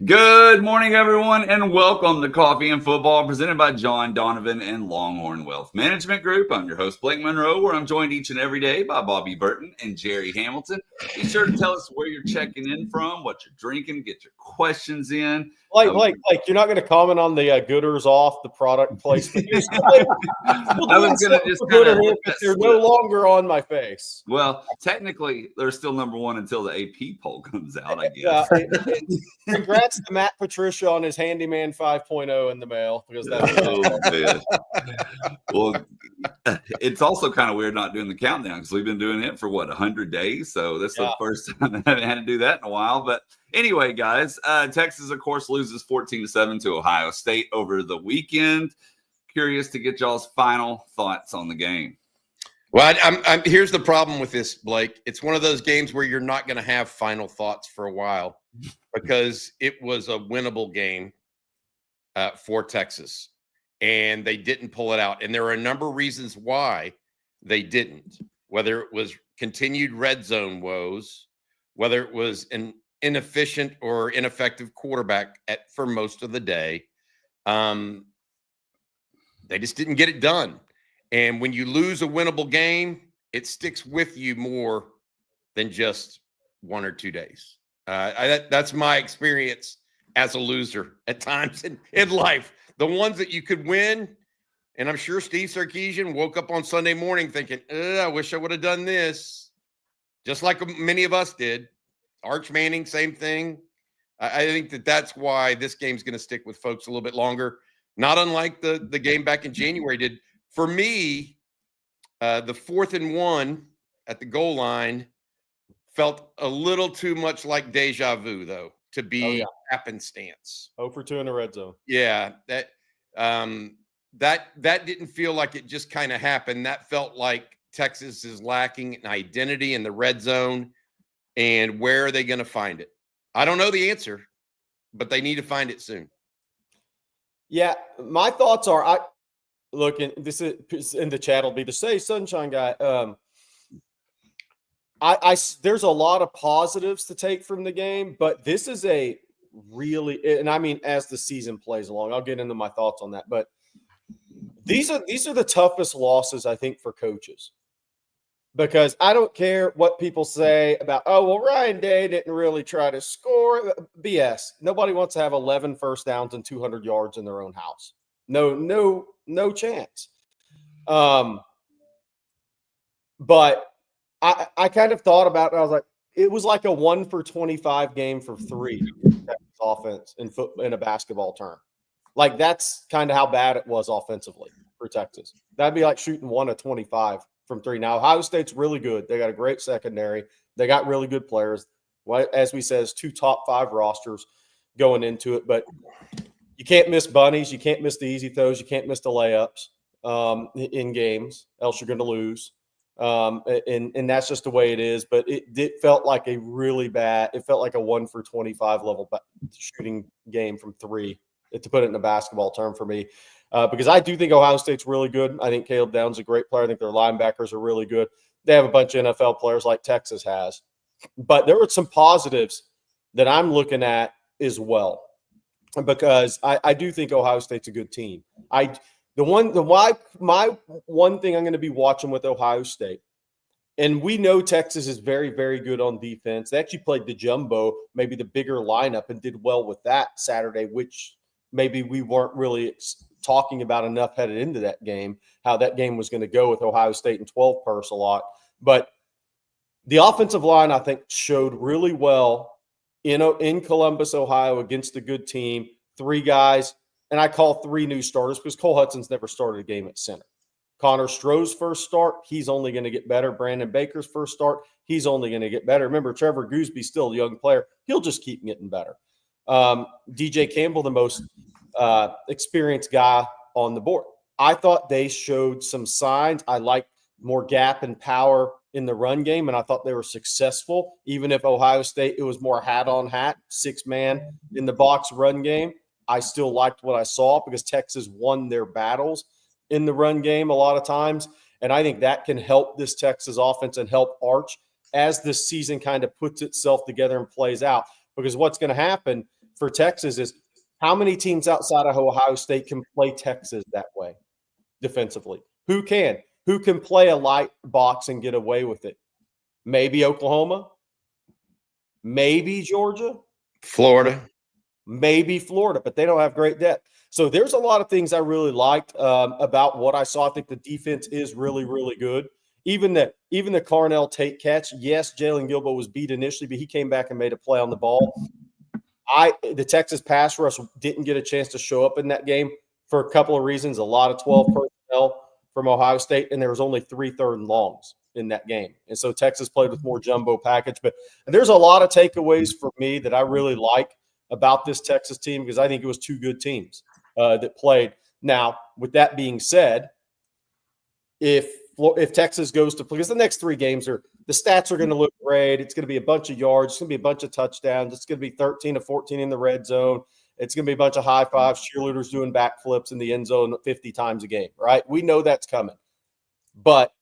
Good morning, everyone, and welcome to Coffee and Football, presented by John Donovan and Longhorn Wealth Management Group. I'm your host, Blake Monroe, where I'm joined each and every day by Bobby Burton and Jerry Hamilton. Be sure to tell us where you're checking in from, what you're drinking, get your questions in. Blake, you're not going to comment on the Gooders off the product placement. I was going to just kind of look at they're no longer on my face. Well, technically, they're still number one until the AP poll comes out, I guess. Congrats to Matt Patricia on his Handyman 5.0 in the mail, because that's well, it's also kind of weird not doing the countdown because we've been doing it for 100 days. So this is the first time I haven't had to do that in a while. But anyway, guys, Texas, of course, loses 14-7 to Ohio State over the weekend. Curious to get y'all's final thoughts on the game. Well, here's the problem with this, Blake. It's one of those games where you're not going to have final thoughts for a while because it was a winnable game for Texas, and they didn't pull it out. And there are a number of reasons why they didn't, whether it was continued red zone woes, whether it was an inefficient or ineffective quarterback for most of the day. They just didn't get it done. And when you lose a winnable game, it sticks with you more than just 1 or 2 days. That's my experience as a loser at times in life. The ones that you could win, and I'm sure Steve Sarkisian woke up on Sunday morning thinking, I wish I would have done this, just like many of us did. Arch Manning, same thing. I think that's why this game's going to stick with folks a little bit longer, not unlike the game back in January did. For me, the 4th and 1 at the goal line felt a little too much like deja vu, though, to be happenstance. 0 for 2 in the red zone. Yeah, that didn't feel like it just kind of happened. That felt like Texas is lacking an identity in the red zone, and where are they going to find it? I don't know the answer, but they need to find it soon. Yeah, my thoughts are look, and this is in the chat will be the Say Sunshine guy. There's a lot of positives to take from the game, but this is a really, and I mean, as the season plays along, I'll get into my thoughts on that. But these are the toughest losses, I think, for coaches, because I don't care what people say about, oh, well, Ryan Day didn't really try to score. BS. Nobody wants to have 11 first downs and 200 yards in their own house. No chance. But I kind of thought about it. I was like, it was like a 1 for 25 game for 3 offense in a basketball term. Like, that's kind of how bad it was offensively for Texas. That'd be like shooting 1 of 25 from 3. Now, Ohio State's really good. They got a great secondary. They got really good players. As we said, it's 2 top 5 rosters going into it. But you can't miss bunnies. You can't miss the easy throws. You can't miss the layups in games, else you're going to lose. And that's just the way it is. But it felt like a really bad – it felt like a 1 for 25 level shooting game from 3, to put it in a basketball term for me. Because I do think Ohio State's really good. I think Caleb Downs is a great player. I think their linebackers are really good. They have a bunch of NFL players like Texas has. But there were some positives that I'm looking at as well, because I do think Ohio State's a good team. My one thing I'm going to be watching with Ohio State, and we know Texas is very, very good on defense. They actually played the jumbo, maybe the bigger lineup, and did well with that Saturday, which maybe we weren't really talking about enough headed into that game, how that game was going to go with Ohio State and 12 purse a lot. But the offensive line, I think, showed really well in Columbus, Ohio, against a good team. 3 guys, and I call 3 new starters because Cole Hudson's never started a game at center. Connor Stroh's first start, he's only going to get better. Brandon Baker's first start, he's only going to get better. Remember, Trevor Goosby's still a young player. He'll just keep getting better. DJ Campbell, the most experienced guy on the board. I thought they showed some signs. I liked more gap and power in the run game, and I thought they were successful. Even if Ohio State, it was more hat on hat, 6-man in the box run game, I still liked what I saw because Texas won their battles in the run game a lot of times. And I think that can help this Texas offense and help Arch as this season kind of puts itself together and plays out. Because what's going to happen for Texas is how many teams outside of Ohio State can play Texas that way defensively? Who can? Who can play a light box and get away with it? Maybe Oklahoma, maybe Georgia, Florida, maybe Florida, but they don't have great depth. So there's a lot of things I really liked about what I saw. I think the defense is really, really good. Even the Carnell Tate catch, yes, Jalen Gilbo was beat initially, but he came back and made a play on the ball. The Texas pass rush didn't get a chance to show up in that game for a couple of reasons. A lot of 12 personnel from Ohio State, and there was only 3 third and longs in that game. And so Texas played with more jumbo package. But there's a lot of takeaways for me that I really like about this Texas team because I think it was 2 good teams that played. Now, with that being said, if Texas goes to play, because the next 3 games the stats are going to look great. It's going to be a bunch of yards. It's going to be a bunch of touchdowns. It's going to be 13 to 14 in the red zone. It's going to be a bunch of high fives, cheerleaders doing backflips in the end zone 50 times a game, right? We know that's coming. But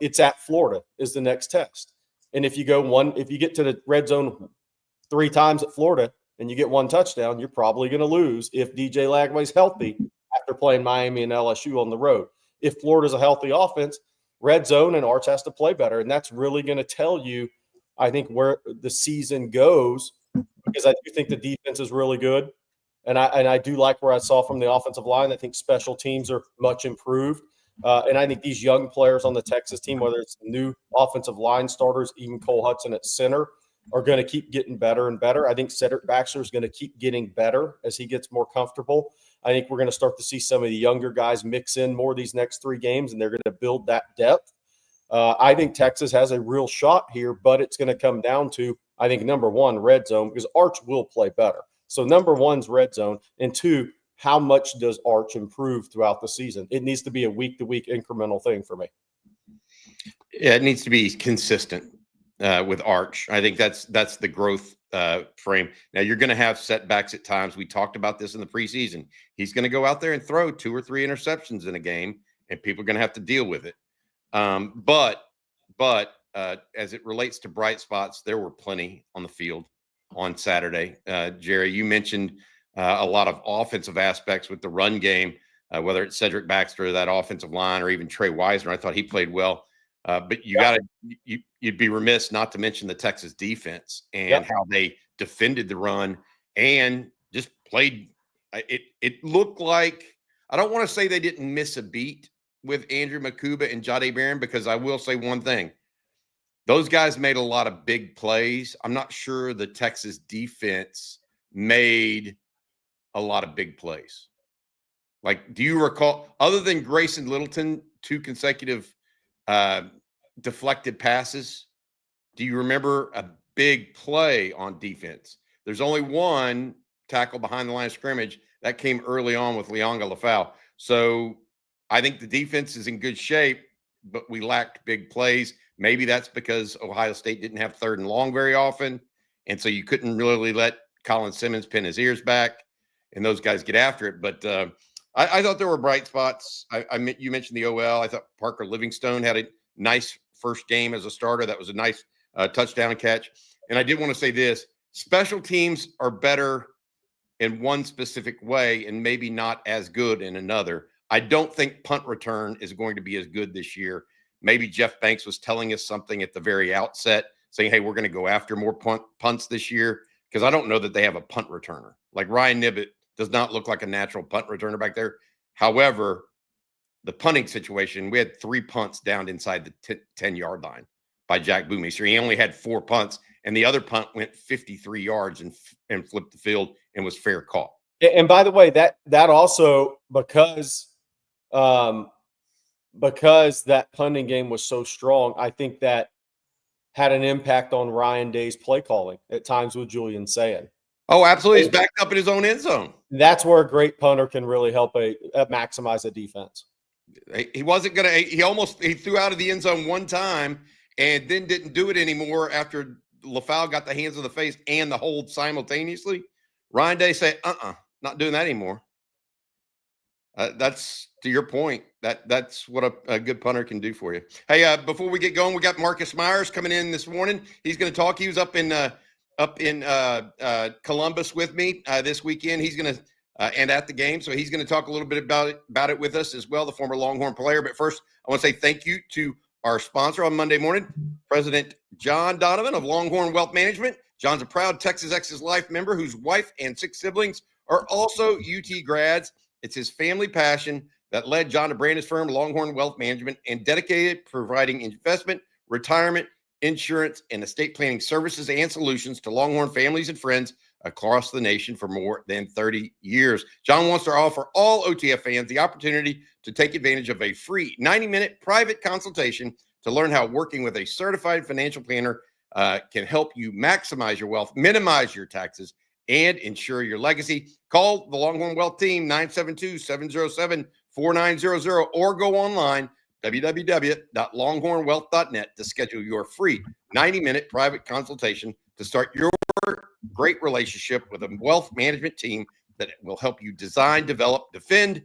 it's at Florida is the next test. And if you get to the red zone 3 times at Florida and you get 1 touchdown, you're probably going to lose if DJ Lagway's healthy after playing Miami and LSU on the road. If Florida's a healthy offense, red zone and Arch has to play better. And that's really going to tell you, I think, where the season goes, because I do think the defense is really good. And I do like where I saw from the offensive line. I think special teams are much improved. And I think these young players on the Texas team, whether it's new offensive line starters, even Cole Hudson at center, are going to keep getting better and better. I think Cedric Baxter is going to keep getting better as he gets more comfortable. I think we're going to start to see some of the younger guys mix in more these next 3 games, and they're going to build that depth. I think Texas has a real shot here, but it's going to come down to, I think, number 1, red zone, because Arch will play better. So number 1's red zone, and 2, how much does Arch improve throughout the season? It needs to be a week-to-week incremental thing for me. Yeah, it needs to be consistent with Arch. I think that's the growth frame. Now, you're going to have setbacks at times. We talked about this in the preseason. He's going to go out there and throw 2 or 3 interceptions in a game, and people are going to have to deal with it. But as it relates to bright spots, there were plenty on the field on Saturday. Jerry, you mentioned a lot of offensive aspects with the run game, whether it's Cedric Baxter, that offensive line, or even Trey Wisner. I thought he played well. But you'd be remiss not to mention the Texas defense and how they defended the run and just played. It looked like, I don't want to say they didn't miss a beat with Andrew Makuba and Jahdae Barron, because I will say one thing. Those guys made a lot of big plays. I'm not sure the Texas defense made a lot of big plays. Like, do you recall, other than Grayson Littleton, 2 consecutive deflected passes, do you remember a big play on defense? There's only 1 tackle behind the line of scrimmage that came early on with Leonga Lafau. So I think the defense is in good shape, but we lacked big plays. Maybe that's because Ohio State didn't have 3rd and long very often, and so you couldn't really let Colin Simmons pin his ears back and those guys get after it. But I thought there were bright spots. You mentioned the OL. I thought Parker Livingstone had a nice first game as a starter. That was a nice touchdown catch. And I did want to say this. Special teams are better in one specific way and maybe not as good in another. I don't think punt return is going to be as good this year. Maybe Jeff Banks was telling us something at the very outset, saying, hey, we're going to go after more punts this year, because I don't know that they have a punt returner. Like Ryan Nibbett does not look like a natural punt returner back there. However, the punting situation, we had 3 punts down inside the 10-yard line by Jack Boomeister. He only had 4 punts, and the other punt went 53 yards and flipped the field and was fair caught. And by the way, that also, because that punting game was so strong, I think that had an impact on Ryan Day's play calling at times with Julian Sayin. Oh, absolutely. He's backed up in his own end zone. That's where a great punter can really help maximize a defense. He wasn't going to – he threw out of the end zone 1 time and then didn't do it anymore after LaFau got the hands of the face and the hold simultaneously. Ryan Day said, not doing that anymore. That's, to your point, that's what a good punter can do for you. Hey, before we get going, we got Marcus Myers coming in this morning. He's going to talk. He was up in up in Columbus with me this weekend. He's going to and at the game, so he's going to talk a little bit about it with us as well, the former Longhorn player. But first, I want to say thank you to our sponsor on Monday morning, President John Donovan of Longhorn Wealth Management. John's a proud Texas Ex's Life member whose wife and 6 siblings are also UT grads. It's his family passion that led John to brand his firm, Longhorn Wealth Management, and dedicated providing investment, retirement, insurance, and estate planning services and solutions to Longhorn families and friends across the nation for more than 30 years. John wants to offer all OTF fans the opportunity to take advantage of a free 90-minute private consultation to learn how working with a certified financial planner can help you maximize your wealth, minimize your taxes, and ensure your legacy. Call the Longhorn Wealth Team, 972-707-4900, or go online, www.longhornwealth.net, to schedule your free 90-minute private consultation to start your great relationship with a wealth management team that will help you design, develop, defend,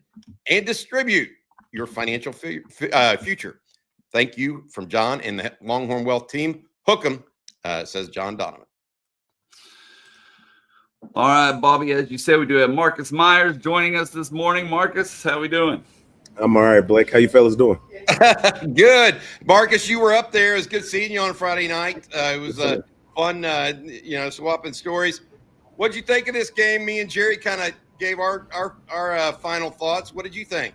and distribute your financial future. Thank you from John and the Longhorn Wealth Team. Hook 'em, says John Donovan. All right, Bobby, as you said, we do have Marcus Myers joining us this morning. Marcus, how we doing? I'm all right, Blake. How you fellas doing? Good. Marcus, you were up there. It was good seeing you on Friday night. It was fun, swapping stories. What'd you think of this game? Me and Jerry kind of gave our final thoughts. What did you think?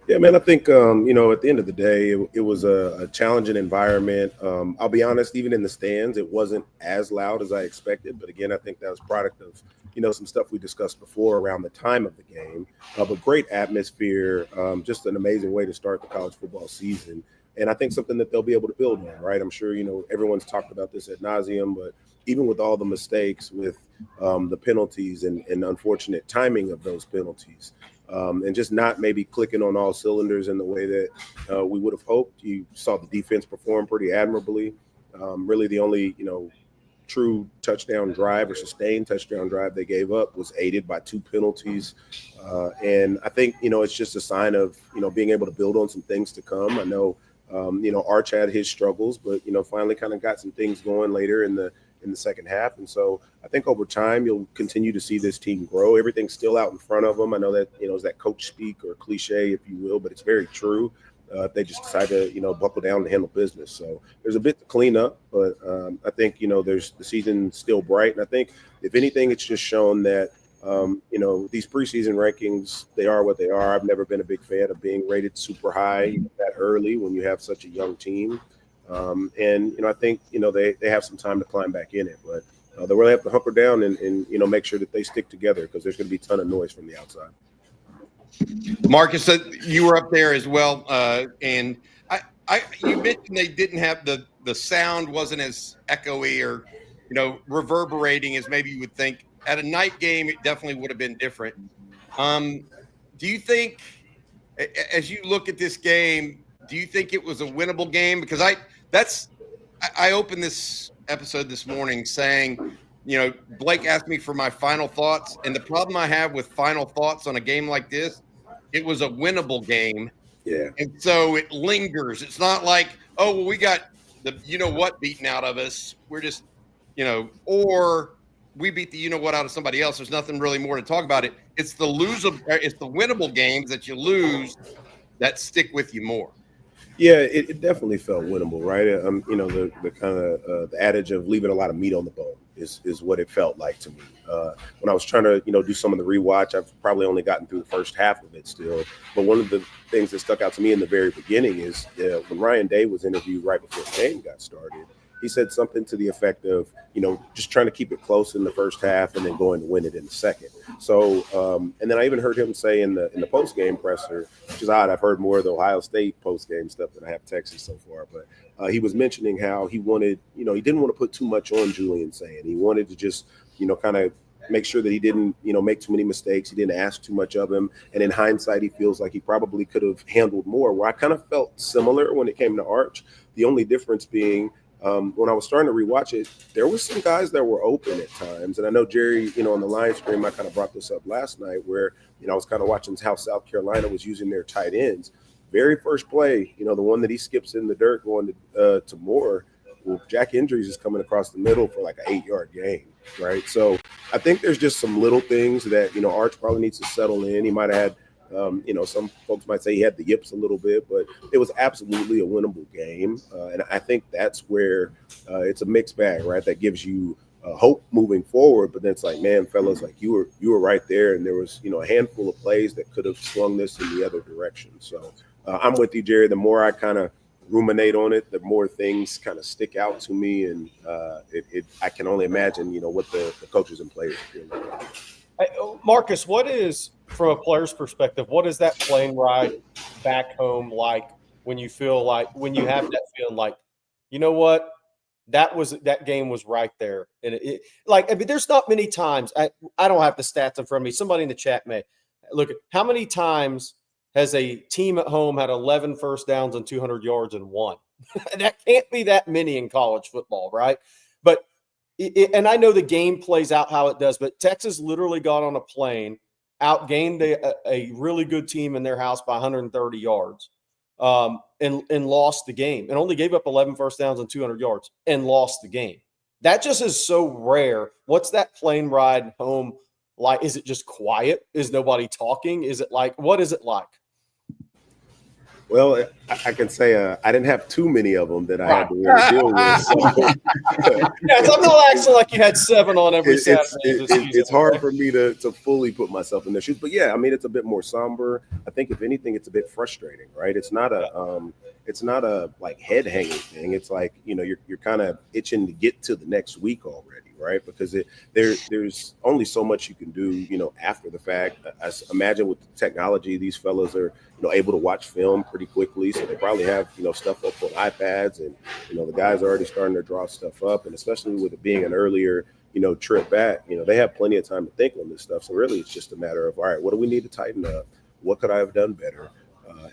Yeah, man, I think, at the end of the day, it was a challenging environment. I'll be honest, even in the stands, it wasn't as loud as I expected. But again, I think that was product of, some stuff we discussed before around the time of the game. But great atmosphere, just an amazing way to start the college football season. And I think something that they'll be able to build on, right? I'm sure, everyone's talked about this ad nauseum, but even with all the mistakes with the penalties and unfortunate timing of those penalties, and just not maybe clicking on all cylinders in the way that we would have hoped. You saw the defense perform pretty admirably. Really the only, true touchdown drive or sustained touchdown drive they gave up was aided by 2 penalties. And I think, it's just a sign of, being able to build on some things to come. I know, Arch had his struggles, but, finally kind of got some things going later in the second half. And so I think over time, you'll continue to see this team grow. Everything's still out in front of them. I know that, it's that coach speak or cliche, if you will, but it's very true. If they just decide to, buckle down and handle business. So there's a bit to clean up, but I think, there's the season's still bright. And I think if anything, it's just shown that, these preseason rankings, they are what they are. I've never been a big fan of being rated super high that early when you have such a young team. And I think, they have some time to climb back in it, but they really have to hunker down and make sure that they stick together, because there's going to be a ton of noise from the outside. Marcus, you were up there as well. And you mentioned they didn't have the sound wasn't as echoey or, reverberating as maybe you would think. At a night game, it definitely would have been different. Do you think, as you look at this game, do you think it was a winnable game? Because I opened this episode this morning saying, Blake asked me for my final thoughts. And the problem I have with final thoughts on a game like this, it was a winnable game. Yeah. And so it lingers. It's not like, oh, well, we got the beaten out of us. We're just, or we beat the out of somebody else. There's nothing really more to talk about it. It's the winnable games that you lose that stick with you more. Yeah, it definitely felt winnable, right? The kind of the adage of leaving a lot of meat on the bone is what it felt like to me. When I was trying to, do some of the rewatch, I've probably only gotten through the first half of it still. But one of the things that stuck out to me in the very beginning is when Ryan Day was interviewed right before the game got started, he said something to the effect of, just trying to keep it close in the first half and then going to win it in the second. So, and then I even heard him say in the post-game presser, which is odd. I've heard more of the Ohio State post-game stuff than I have Texas so far. But he was mentioning how he wanted, he didn't want to put too much on Julian Sand. He wanted to just, kind of make sure that he didn't, make too many mistakes. He didn't ask too much of him. And in hindsight, he feels like he probably could have handled more, where I kind of felt similar when it came to Arch. The only difference being, when I was starting to rewatch it, there were some guys that were open at times. And I know Jerry, on the live stream, I kind of brought this up last night where, I was kind of watching how South Carolina was using their tight ends. Very first play, the one that he skips in the dirt going to Moore, Well, Jack Andrews is coming across the middle for like an 8-yard gain, right? So I think there's just some little things that, Arch probably needs to settle in. He might have had, some folks might say he had the yips a little bit, but it was absolutely a winnable game. And I think that's where it's a mixed bag, right? That gives you hope moving forward, but then it's like, man, fellas, like you were right there, and there was a handful of plays that could have swung this in the other direction. So I'm with you, Jerry. The more I kind of ruminate on it, the more things kind of stick out to me, and I can only imagine what the coaches and players are feeling. Hey, Marcus, what is, from a player's perspective, what is that plane ride back home like when you feel like, when you have that feeling like, you know what, that game was right there? And there's not many times, I don't have the stats in front of me. Somebody in the chat may look at how many times has a team at home had 11 first downs and 200 yards and won. That can't be that many in college football, right? But and I know the game plays out how it does, but Texas literally got on a plane, outgained a really good team in their house by 130 yards, and lost the game, and only gave up 11 first downs and 200 yards and lost the game. That just is so rare. What's that plane ride home like? Is it just quiet? Is nobody talking? Is it like, what is it like? Well, I can say I didn't have too many of them that I had to really deal with. So. I'm not acting like you had 7 on every Saturday. It's hard for me to fully put myself in their shoes. But yeah, I mean, it's a bit more somber. I think if anything, it's a bit frustrating, right? It's not a like head hanging thing. It's like you're kind of itching to get to the next week already, right? Because there's only so much you can do, after the fact. I imagine with the technology, these fellas are able to watch film pretty quickly, so they probably have stuff up on iPads, and the guys are already starting to draw stuff up, and especially with it being an earlier trip back, they have plenty of time to think on this stuff. So really, it's just a matter of, all right, what do we need to tighten up? What could I have done better?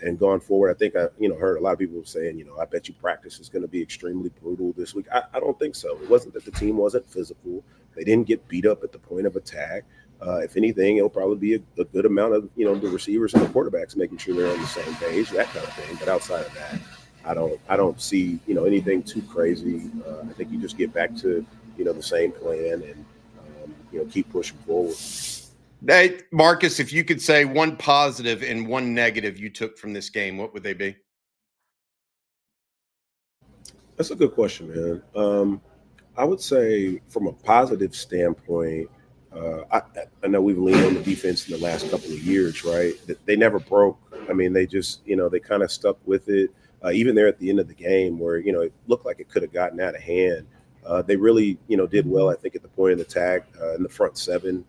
And going forward, I think I heard a lot of people saying, I bet you practice is going to be extremely brutal this week. I don't think so. It wasn't that the team wasn't physical. They didn't get beat up at the point of attack. If anything, it'll probably be a good amount of the receivers and the quarterbacks making sure they're on the same page, that kind of thing. But outside of that, I don't see anything too crazy. I think you just get back to the same plan and keep pushing forward. Hey, Marcus, if you could say one positive and one negative you took from this game, what would they be? That's a good question, man. I would say from a positive standpoint, I know we've leaned on the defense in the last couple of years, right? They never broke. I mean, they just, they kind of stuck with it. Even there at the end of the game where, it looked like it could have gotten out of hand. They really, did well, I think, at the point of attack in the front 7.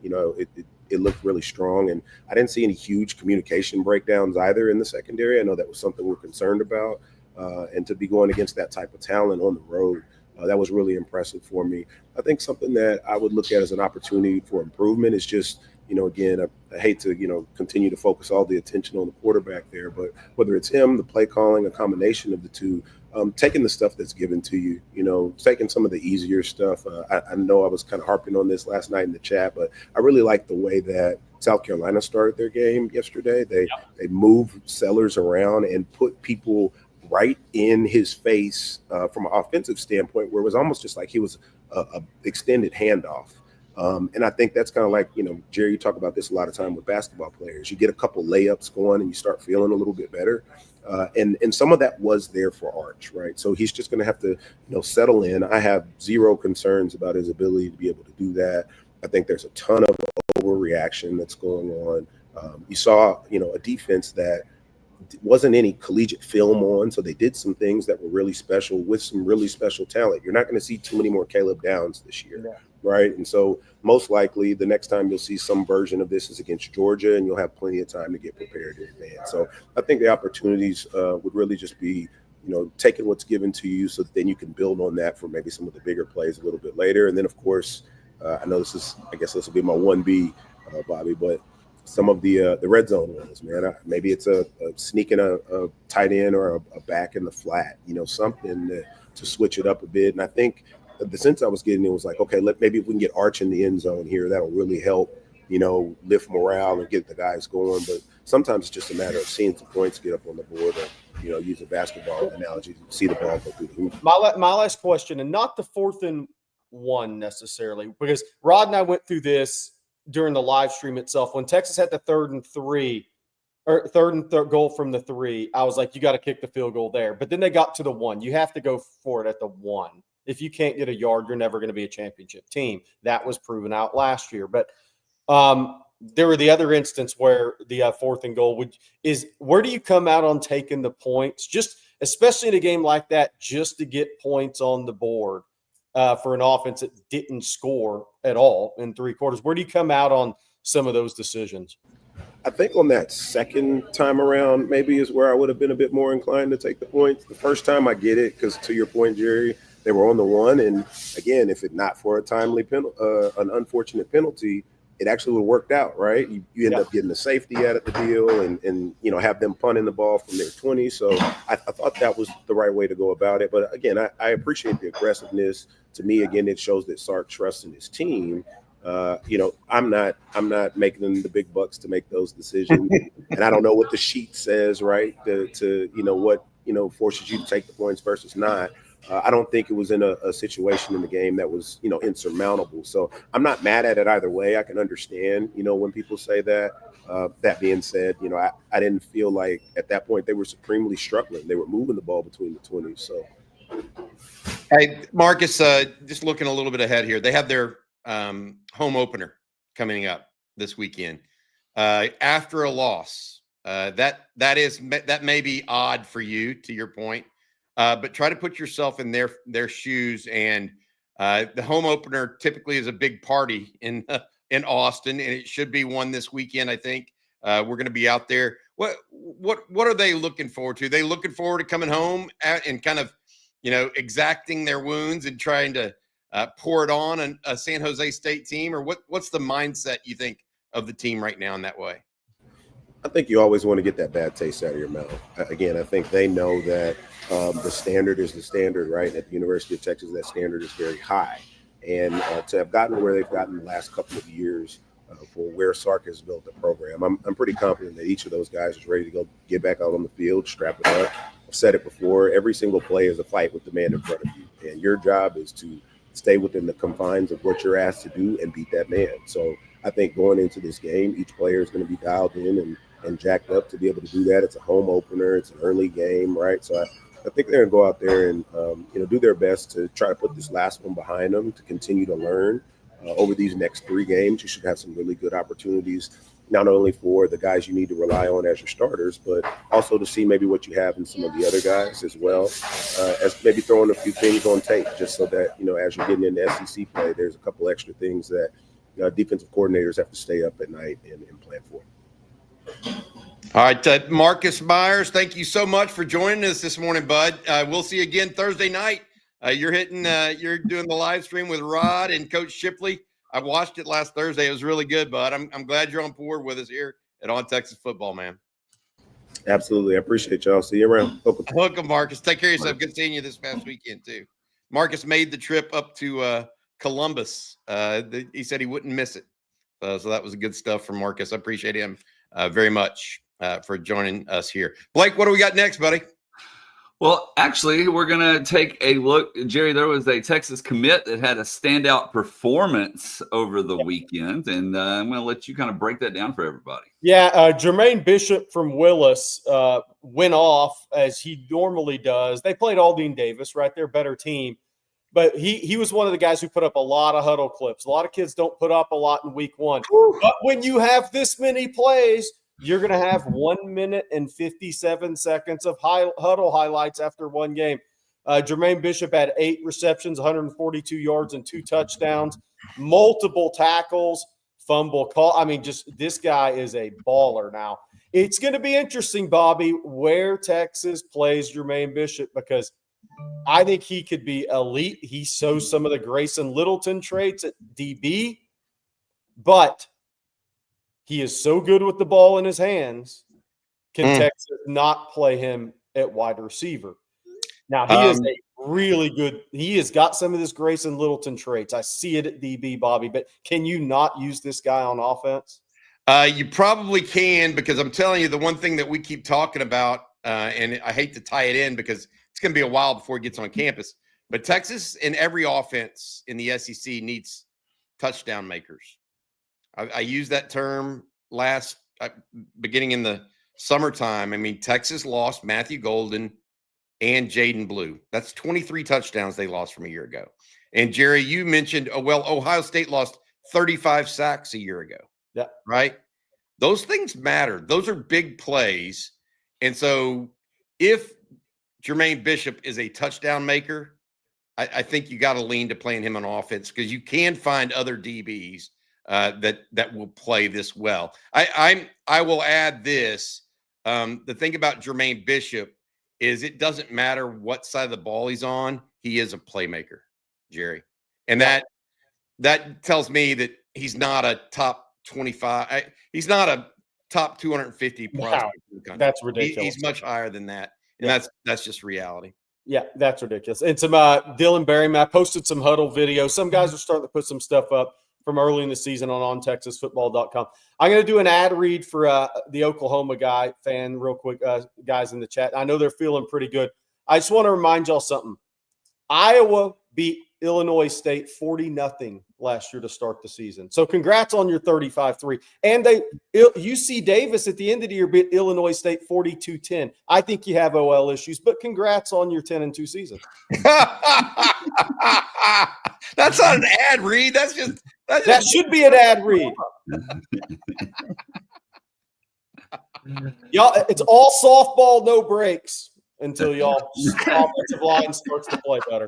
It looked really strong. And I didn't see any huge communication breakdowns either in the secondary. I know that was something we're concerned about. And to be going against that type of talent on the road, that was really impressive for me. I think something that I would look at as an opportunity for improvement is just, again, I hate to, continue to focus all the attention on the quarterback there, but whether it's him, the play calling, a combination of the two, taking the stuff that's given to you, taking some of the easier stuff. I know I was kind of harping on this last night in the chat, but I really like the way that South Carolina started their game yesterday. They moved Sellers around and put people right in his face from an offensive standpoint, where it was almost just like he was a extended handoff. And I think that's kind of like, Jerry, you talk about this a lot of time with basketball players. You get a couple layups going and you start feeling a little bit better. And some of that was there for Arch, right? So he's just going to have to, settle in. I have zero concerns about his ability to be able to do that. I think there's a ton of overreaction that's going on. You saw, a defense that wasn't any collegiate film on, so they did some things that were really special with some really special talent. You're not going to see too many more Caleb Downs this year, right? And so most likely the next time you'll see some version of this is against Georgia, and you'll have plenty of time to get prepared in advance. So I think the opportunities would really just be, taking what's given to you so that then you can build on that for maybe some of the bigger plays a little bit later. And then, of course, I know I guess this will be my 1B, Bobby, but some of the red zone ones, man. Maybe it's a sneaking a tight end or a back in the flat, something to switch it up a bit. And I think the sense I was getting, it was like, okay, maybe if we can get Arch in the end zone here, that'll really help lift morale and get the guys going. But sometimes it's just a matter of seeing some points get up on the board, or use a basketball analogy, see the ball go through the hoop. My last question, and not the 4th and 1 necessarily, because Rod and I went through this during the live stream itself. When Texas had the 3rd and 3, or third goal from the 3, I was like, you got to kick the field goal there. But then they got to the 1. You have to go for it at the 1. If you can't get a yard, you're never going to be a championship team. That was proven out last year. But there were the other instance where the 4th and goal where do you come out on taking the points? Just especially in a game like that, just to get points on the board for an offense that didn't score at all in 3 quarters. Where do you come out on some of those decisions? I think on that second time around, maybe is where I would have been a bit more inclined to take the points. The first time I get it, because to your point, Jerry, they were on the 1. And again, if it not for a timely an unfortunate penalty, it actually would have worked out, right? You end up getting the safety out of the deal and have them punting the ball from their 20. So I thought that was the right way to go about it. But again, I appreciate the aggressiveness. To me, again, it shows that Sark trusts in his team. I'm not making the big bucks to make those decisions, and I don't know what the sheet says, right? To what forces you to take the points versus not. I don't think it was in a situation in the game that was insurmountable. So I'm not mad at it either way. I can understand when people say that. That being said, I didn't feel like at that point they were supremely struggling. They were moving the ball between the 20s. So, hey, Marcus, just looking a little bit ahead here, they have their home opener coming up this weekend after a loss. That may be odd for you, to your point, but try to put yourself in their shoes. And the home opener typically is a big party in Austin, and it should be one this weekend. I think we're going to be out there. What are they looking forward to? Are they looking forward to coming home and kind of exacting their wounds and trying to pour it on a San Jose State team, or what's the mindset you think of the team right now in that way? I think you always want to get that bad taste out of your mouth. Again, I think they know that the standard is the standard, right? At the University of Texas, that standard is very high. And to have gotten where they've gotten the last couple of years for where Sark has built the program, I'm pretty confident that each of those guys is ready to go get back out on the field, strap it up. I've said it before, every single play is a fight with the man in front of you. And your job is to stay within the confines of what you're asked to do and beat that man. So I think going into this game, each player is going to be dialed in and jacked up to be able to do that. It's a home opener. It's an early game, right? So I think they're going to go out there and, do their best to try to put this last one behind them, to continue to learn. Over these next 3 games, you should have some really good opportunities, not only for the guys you need to rely on as your starters, but also to see maybe what you have in some of the other guys as well, as maybe throwing a few things on tape, just so that, as you're getting into SEC play, there's a couple extra things that defensive coordinators have to stay up at night and plan for. All right, Marcus Myers, thank you so much for joining us this morning, bud. We'll see you again Thursday night. You're doing the live stream with Rod and Coach Shipley. I watched it last Thursday. It was really good, bud. I'm glad you're on board with us here at On Texas Football, man. Absolutely. I appreciate y'all. See you around. Welcome, Marcus. Take care of yourself. Good seeing you this past weekend, too. Marcus made the trip up to Columbus. He said he wouldn't miss it. So that was good stuff from Marcus. I appreciate him very much for joining us here. Blake, what do we got next, buddy? Well, actually, we're going to take a look. Jerry, there was a Texas commit that had a standout performance over the weekend, and I'm going to let you kind of break that down for everybody. Yeah, Jermaine Bishop from Willis went off as he normally does. They played Aldine Davis, right? They're a better team. But he was one of the guys who put up a lot of huddle clips. A lot of kids don't put up a lot in week 1. But when you have this many plays, you're going to have 1 minute and 57 seconds of huddle highlights after one game. Jermaine Bishop had 8 receptions, 142 yards, and 2 touchdowns, multiple tackles, fumble call. I mean, just this guy is a baller now. It's going to be interesting, Bobby, where Texas plays Jermaine Bishop, because I think he could be elite. He shows some of the Grayson Littleton traits at DB, but he is so good with the ball in his hands. Can Texas not play him at wide receiver? Now, he is a really good. He has got some of this Grayson Littleton traits. I see it at DB, Bobby, but can you not use this guy on offense? You probably can, because I'm telling you, the one thing that we keep talking about, and I hate to tie it in because it's going to be a while before he gets on campus, but Texas in every offense in the SEC needs touchdown makers. I used that term beginning in the summertime. I mean, Texas lost Matthew Golden and Jaden Blue. That's 23 touchdowns they lost from a year ago. And Jerry, you mentioned, Ohio State lost 35 sacks a year ago. Yeah. Right. Those things matter. Those are big plays. And so if Jermaine Bishop is a touchdown maker, I think you got to lean to playing him on offense, because you can find other DBs that will play this well. I will add this. The thing about Jermaine Bishop is it doesn't matter what side of the ball he's on. He is a playmaker, Jerry. And that tells me that he's not a top 25. He's not a top 250 prospect. Wow, that's ridiculous. He's much higher than that. And that's just reality. Yeah, that's ridiculous. And some Dylan Berryman, I posted some huddle videos. Some guys are starting to put some stuff up from early in the season on OnTexasFootball.com. I'm going to do an ad read for the Oklahoma fan real quick, guys in the chat. I know they're feeling pretty good. I just want to remind y'all something. Iowa beat Illinois State 40-0 last year to start the season. So congrats on your 35-3. And UC Davis at the end of the year beat Illinois State 42-10. I think you have OL issues, but congrats on your 10-2 season. That's not an ad read. That should be an ad read. Y'all, it's all softball, no breaks until y'all offensive line starts to play better.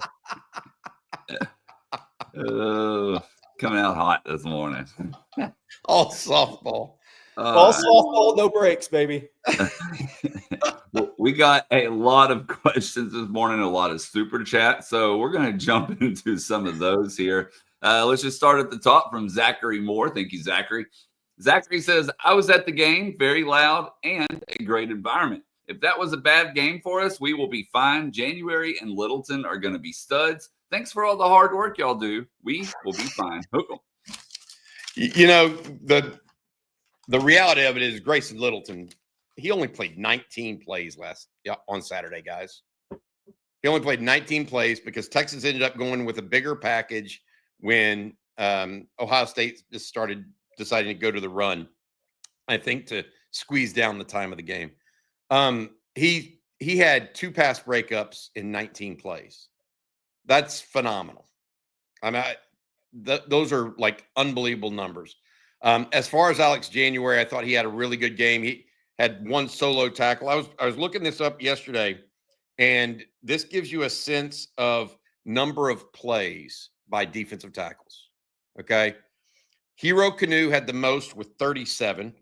Coming out hot this morning. All softball. All softball, no breaks, baby. We got a lot of questions this morning, a lot of super chat. So we're going to jump into some of those here. Let's just start at the top from Zachary Moore. Thank you, Zachary. Zachary says, I was at the game, very loud and a great environment. If that was a bad game for us, we will be fine. January and Littleton are going to be studs. Thanks for all the hard work y'all do. We will be fine. Hook 'em. You know, the reality of it is Grayson Littleton, he only played 19 plays on Saturday, guys. He only played 19 plays because Texas ended up going with a bigger package when Ohio State just started deciding to go to the run, I think, to squeeze down the time of the game. He had 2 pass breakups in 19 plays. That's phenomenal. I mean, those are like unbelievable numbers. As far as Alex January, I thought he had a really good game. He had 1 solo tackle. I was looking this up yesterday, and this gives you a sense of number of plays by defensive tackles. Okay. Hero Canoe had the most with 37.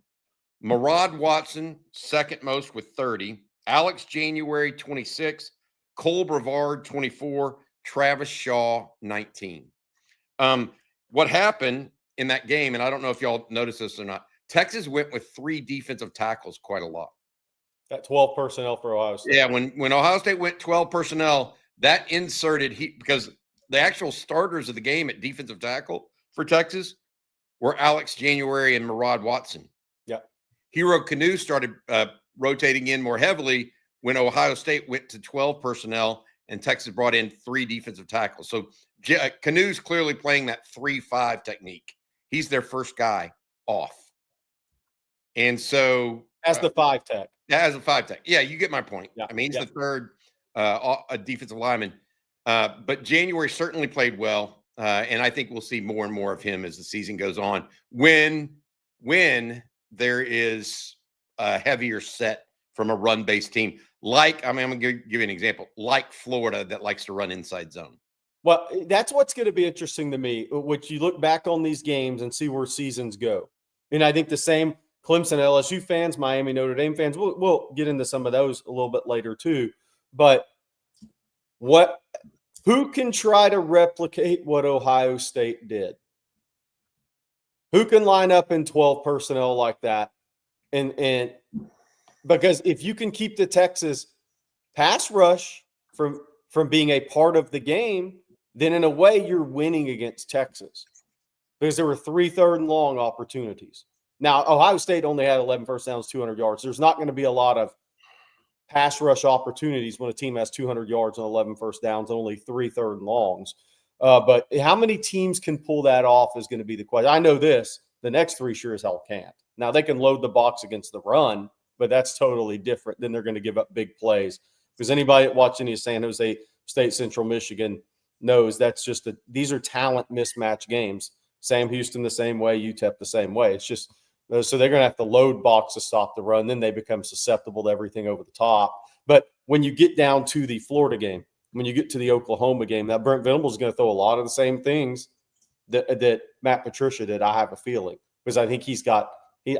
Murad Watson, second most with 30. Alex January, 26. Cole Brevard, 24. Travis Shaw, 19. What happened in that game, and I don't know if y'all noticed this or not, Texas went with 3 defensive tackles quite a lot. That 12 personnel for Ohio State. Yeah, when Ohio State went 12 personnel, that inserted because the actual starters of the game at defensive tackle for Texas were Alex January and Murad Watson. Yeah. Hero Canoe started rotating in more heavily when Ohio State went to 12 personnel and Texas brought in 3 defensive tackles. So Canoe's clearly playing that 3-5 technique. He's their first guy off. And so as the 5 tech. As a 5 tech. Yeah, you get my point. Yeah. I mean, he's the third a defensive lineman. But January certainly played well. And I think we'll see more and more of him as the season goes on. When there is a heavier set from a run-based team, I'm going to give you an example, like Florida that likes to run inside zone. Well, that's what's going to be interesting to me, which you look back on these games and see where seasons go. And I think the same Clemson, LSU fans, Miami, Notre Dame fans, we'll get into some of those a little bit later too. But who can try to replicate what Ohio State did? Who can line up in 12 personnel like that? And because if you can keep the Texas pass rush from from being a part of the game, then in a way you're winning against Texas because there were 3 third and long opportunities. Now, Ohio State only had 11 first downs, 200 yards. There's not going to be a lot of pass rush opportunities when a team has 200 yards and 11 first downs and only 3 third and longs. But how many teams can pull that off is going to be the question. I know this. The next 3 sure as hell can't. Now, they can load the box against the run, but that's totally different. Then they're going to give up big plays. Because anybody that watched any of San Jose State, Central Michigan knows that's just these are talent mismatch games. Sam Houston the same way, UTEP the same way. It's just so they're going to have to load box to stop the run. Then they become susceptible to everything over the top. But when you get down to the Florida game, when you get to the Oklahoma game, that Brent Venables is going to throw a lot of the same things that Matt Patricia did. I have a feeling because I think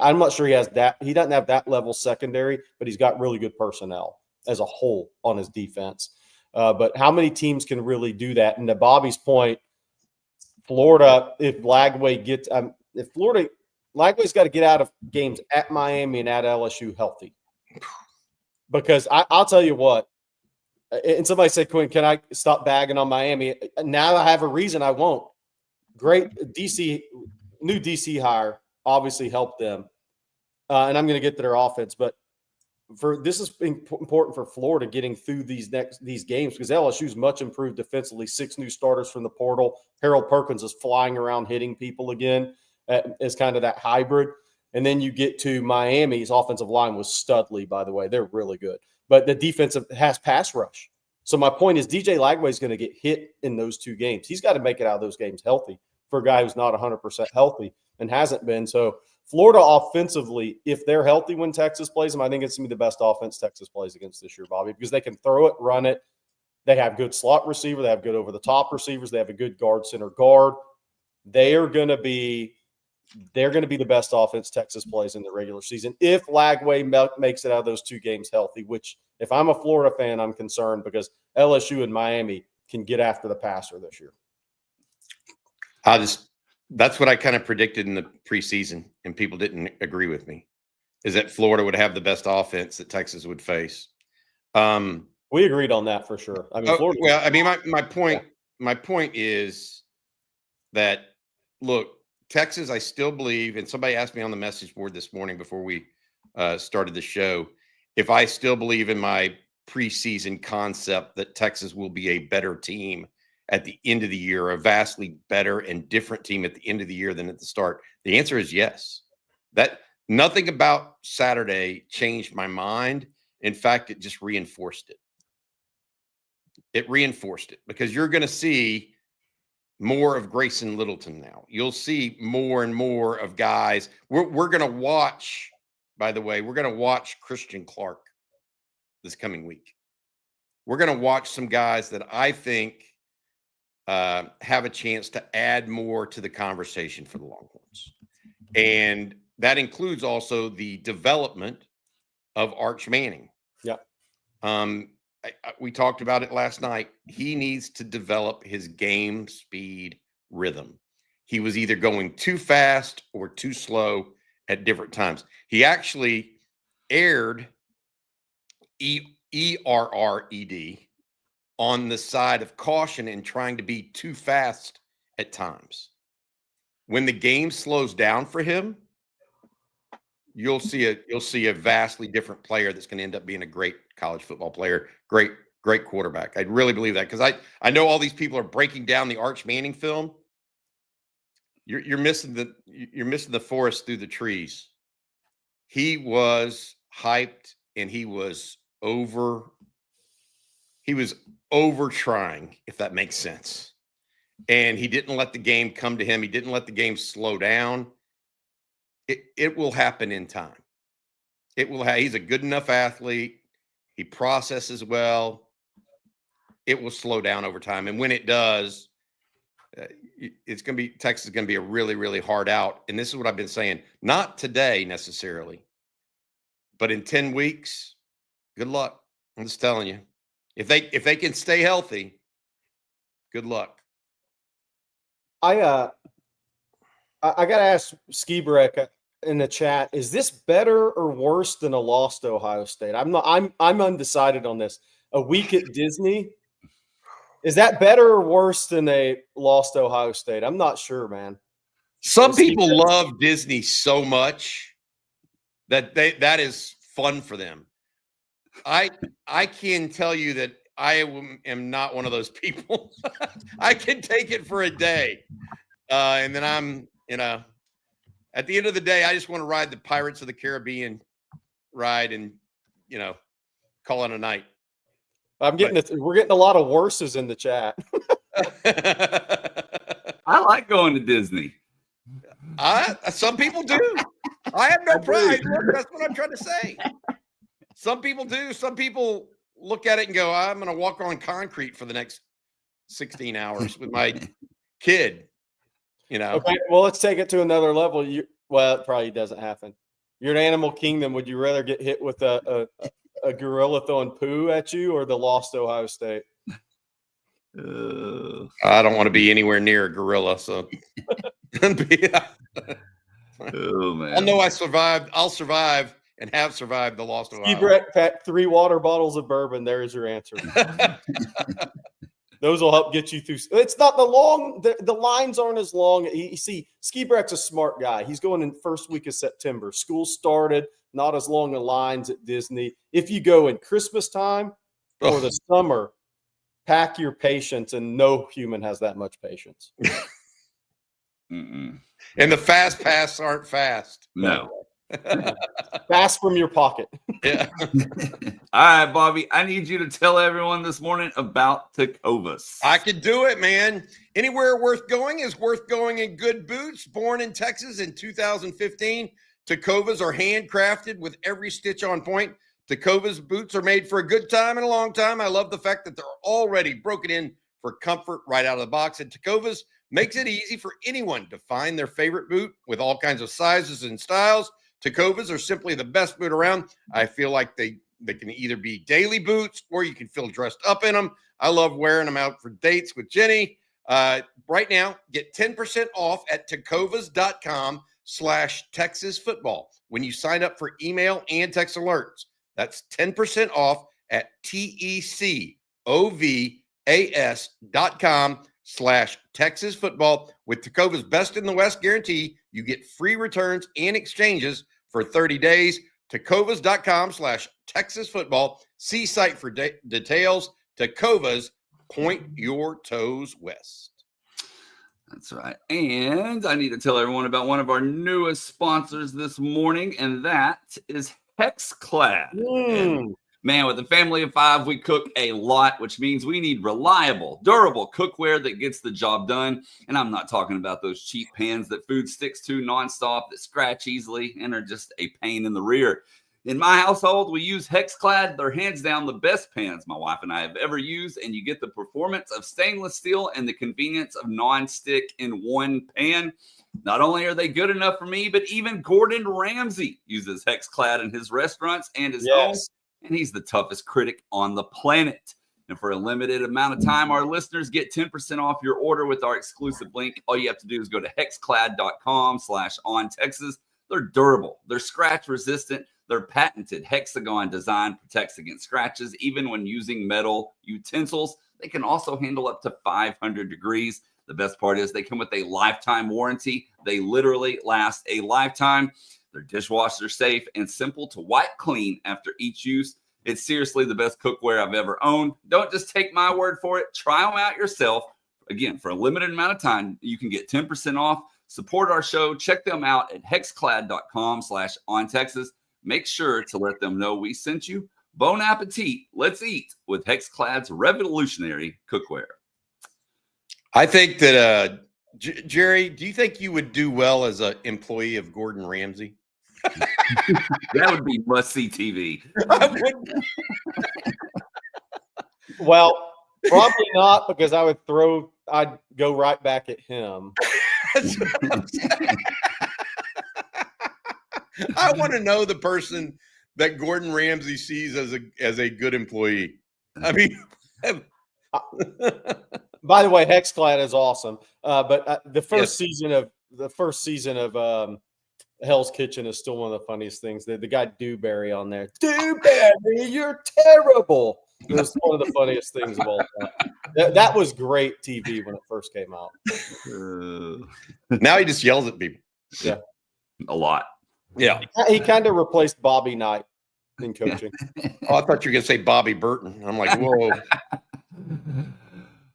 I'm not sure he has that. He doesn't have that level secondary, but he's got really good personnel as a whole on his defense. But how many teams can really do that? And to Bobby's point, Florida, if Lagway gets Lagway's got to get out of games at Miami and at LSU healthy. Because I'll tell you what, and somebody said, Quinn, can I stop bagging on Miami? Now I have a reason I won't. Great new DC hire obviously helped them. And I'm going to get to their offense, but this is important for Florida getting through these games because LSU's much improved defensively. 6 new starters from the portal. Harold Perkins is flying around hitting people again as kind of that hybrid. And then you get to Miami's offensive line was studly, by the way. They're really good. But the defense has pass rush. So my point is DJ Lagway is going to get hit in those 2 games. He's got to make it out of those games healthy for a guy who's not 100% healthy and hasn't been. So Florida offensively, if they're healthy when Texas plays them, I think it's going to be the best offense Texas plays against this year, Bobby, because they can throw it, run it. They have good slot receiver. They have good over-the-top receivers. They have a good guard, center guard. They're going to be the best offense Texas plays in the regular season if Lagway makes it out of those 2 games healthy, which if I'm a Florida fan, I'm concerned because LSU and Miami can get after the passer this year. That's what I kind of predicted in the preseason, and people didn't agree with me, is that Florida would have the best offense that Texas would face. We agreed on that for sure. I mean, Florida. Well, I mean, my point is that, look, Texas, I still believe, and somebody asked me on the message board this morning before we started the show, if I still believe in my preseason concept that Texas will be a better team at the end of the year, a vastly better and different team at the end of the year than at the start. The answer is yes. That nothing about Saturday changed my mind. In fact, it just reinforced it. It reinforced it because you're going to see more of Grayson Littleton now. You'll see more and more of guys. We're going to watch, by the way, we're going to watch Christian Clark this coming week. We're going to watch some guys that I think have a chance to add more to the conversation for the Longhorns. And that includes also the development of Arch Manning. Yeah. We talked about it last night. He needs to develop his game speed rhythm. He was either going too fast or too slow at different times. He actually erred ERRED on the side of caution and trying to be too fast at times. When the game slows down for him, you'll see a vastly different player that's going to end up being a great college football player, great quarterback. I really believe that because I know all these people are breaking down the Arch Manning film. You're missing the forest through the trees. He was hyped and he was over trying, if that makes sense. And he didn't let the game come to him. He didn't let the game slow down. It will happen in time. He's a good enough athlete. He processes well. It will slow down over time. And when it does, Texas is going to be a really, really hard out. And this is what I've been saying, not today necessarily, but in 10 weeks, good luck. I'm just telling you, if they can stay healthy, good luck. I got to ask Skibrek in the chat, is this better or worse than a loss to Ohio State? I'm undecided on this. A week at Disney Is that better or worse than they lost to Ohio State? I'm not sure, man. Some people love Disney so much that that is fun for them. I can tell you that I am not one of those people. I can take it for a day, and then I'm at the end of the day, I just want to ride the Pirates of the Caribbean ride and call it a night. We're getting a lot of worses in the chat. I like going to Disney. Some people do. I have no pride. Look, that's what I'm trying to say. Some people do. Some people look at it and go, I'm going to walk on concrete for the next 16 hours with my kid. Okay, well, let's take it to another level. Well, it probably doesn't happen. You're an Animal Kingdom. Would you rather get hit with a gorilla throwing poo at you or the lost Ohio State? I don't want to be anywhere near a gorilla, so oh man! I know I survived. I'll survive and have survived the lost Ohio. Brett packed 3 water bottles of bourbon. There is your answer. Those will help get you through. It's not the lines aren't as long. You see, Ski Brett's a smart guy. He's going in first week of September. School started, not as long of lines at Disney. If you go in Christmas time or the summer, pack your patience, and no human has that much patience. And the fast pass aren't fast. No. Fast from your pocket. Yeah. All right, Bobby, I need you to tell everyone this morning about Tecovas. I could do it, man. Anywhere worth going is worth going in good boots. Born in Texas in 2015, Tecovas are handcrafted with every stitch on point. Tecovas boots are made for a good time and a long time. I love the fact that they're already broken in for comfort right out of the box. And Tecovas makes it easy for anyone to find their favorite boot with all kinds of sizes and styles. Tecovas are simply the best boot around. I feel like they can either be daily boots or you can feel dressed up in them. I love wearing them out for dates with Jenny. Right now, get 10% off at tecovas.com/Texas football when you sign up for email and text alerts. That's 10% off at TECOVAS.com/Texas football. With Tecovas Best in the West guarantee, you get free returns and exchanges for 30 days. Tecovas.com/Texas football. See site for details. Tecovas, point your toes west. That's right. And I need to tell everyone about one of our newest sponsors this morning, and that is HexClad. And man, with a family of 5, we cook a lot, which means we need reliable, durable cookware that gets the job done. And I'm not talking about those cheap pans that food sticks to nonstop, that scratch easily and are just a pain in the rear. In my household, we use HexClad. They're hands down the best pans my wife and I have ever used, and you get the performance of stainless steel and the convenience of non-stick in one pan. Not only are they good enough for me, but even Gordon Ramsay uses HexClad in his restaurants and his home. And he's the toughest critic on the planet. And for a limited amount of time, our listeners get 10% off your order with our exclusive link. All you have to do is go to hexclad.com/ontexas. They're durable. They're scratch resistant. Their patented hexagon design protects against scratches, even when using metal utensils. They can also handle up to 500 degrees. The best part is they come with a lifetime warranty. They literally last a lifetime. They're dishwasher safe and simple to wipe clean after each use. It's seriously the best cookware I've ever owned. Don't just take my word for it. Try them out yourself. Again, for a limited amount of time, you can get 10% off. Support our show. Check them out at hexclad.com/ontexas. Make sure to let them know we sent you. Bon appetit. Let's eat with HexClad's revolutionary cookware. I think that, Jerry, do you think you would do well as an employee of Gordon Ramsay? That would be must-see TV. Well, probably not, because I'd go right back at him. I want to know the person that Gordon Ramsay sees as a good employee. I mean, by the way, HexClad is awesome. But the first season of Hell's Kitchen is still one of the funniest things. The guy Dewberry on there. Dewberry, you're terrible. It was one of the funniest things of all time. That was great TV when it first came out. Now he just yells at people. Yeah. A lot. Yeah. He kind of replaced Bobby Knight in coaching. Oh, I thought you were going to say Bobby Burton. I'm like, whoa.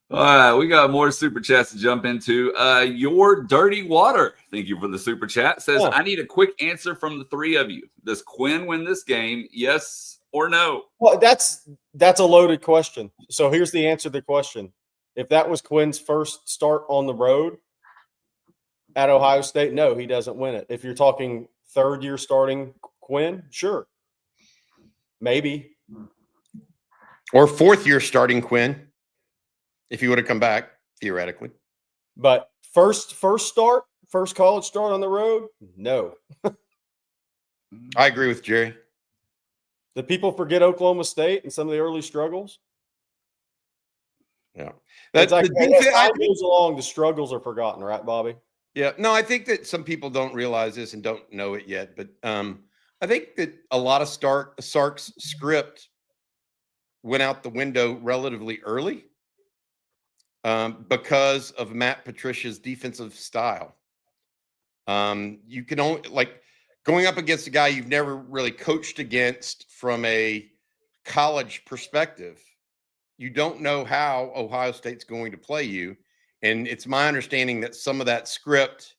All right, we got more super chats to jump into. Your dirty water, thank you for the super chat, says, I need a quick answer from the three of you. Does Quinn win this game? Yes or no? Well, that's a loaded question. So here's the answer to the question. If that was Quinn's first start on the road at Ohio State, no, he doesn't win it. If you're talking third year starting Quinn, sure. Maybe. Or fourth year starting Quinn. If he would have come back, theoretically. But first college start on the road, no. I agree with Jerry. Did people forget Oklahoma State and some of the early struggles? Yeah. That's like as time goes along, the struggles are forgotten, right, Bobby? Yeah. No, I think that some people don't realize this and don't know it yet. But I think that a lot of Sark's script went out the window relatively early. Because of Matt Patricia's defensive style. You can only, like, going up against a guy you've never really coached against from a college perspective, you don't know how Ohio State's going to play you. And it's my understanding that some of that script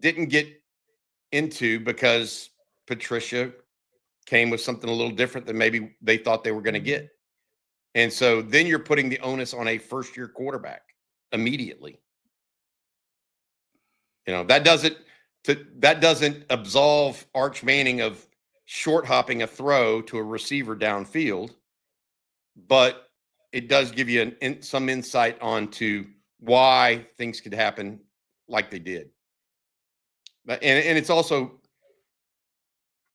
didn't get into because Patricia came with something a little different than maybe they thought they were going to get. And so then you're putting the onus on a first-year quarterback immediately. You know, that doesn't absolve Arch Manning of short hopping a throw to a receiver downfield, but it does give you some insight onto why things could happen like they did. And it's also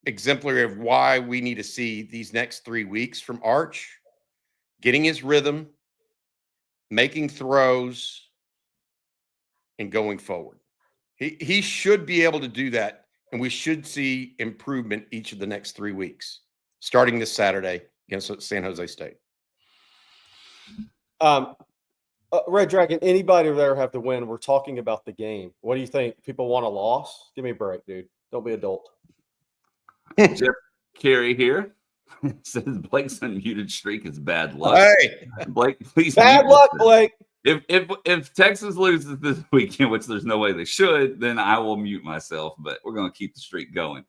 exemplary of why we need to see these next 3 weeks from Arch. Getting his rhythm, making throws, and going forward. He should be able to do that, and we should see improvement each of the next 3 weeks, starting this Saturday against San Jose State. Red Dragon, anybody there have to win? We're talking about the game. What do you think? People want a loss? Give me a break, dude. Don't be adult. Jeff Carey here. Says Blake's unmuted streak is bad luck. Hey, Blake, please. Bad luck, Blake. If Texas loses this weekend, which there's no way they should, then I will mute myself. But we're going to keep the streak going.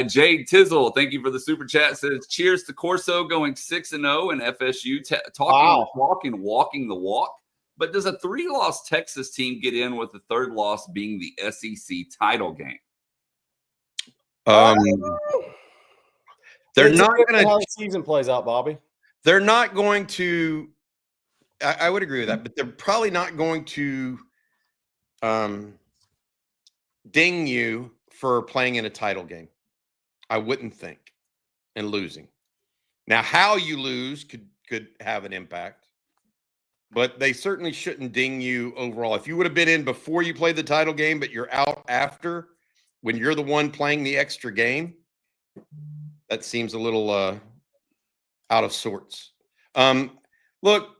Jade Tizzle, thank you for the super chat. Says cheers to Corso going 6-0 and FSU talking the talk and walking the walk. But does a 3-loss Texas team get in with the third loss being the SEC title game? They're not going to. How the season plays out, Bobby. They're not going to. I would agree with that, but they're probably not going to ding you for playing in a title game. I wouldn't think, and losing. Now, how you lose could have an impact, but they certainly shouldn't ding you overall. If you would have been in before you played the title game, but you're out after, when you're the one playing the extra game, that seems a little out of sorts. Look,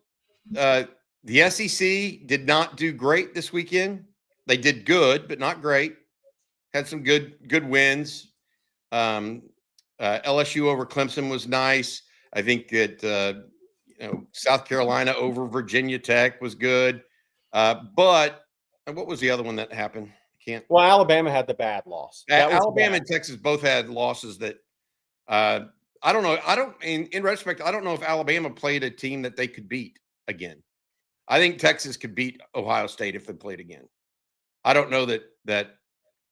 the SEC did not do great this weekend. They did good, but not great. Had some good wins. LSU over Clemson was nice. I think that South Carolina over Virginia Tech was good. But what was the other one that happened? Well, Alabama had the bad loss. Alabama and Texas both had losses that I don't know. In retrospect, I don't know if Alabama played a team that they could beat again. I think Texas could beat Ohio State if they played again. I don't know that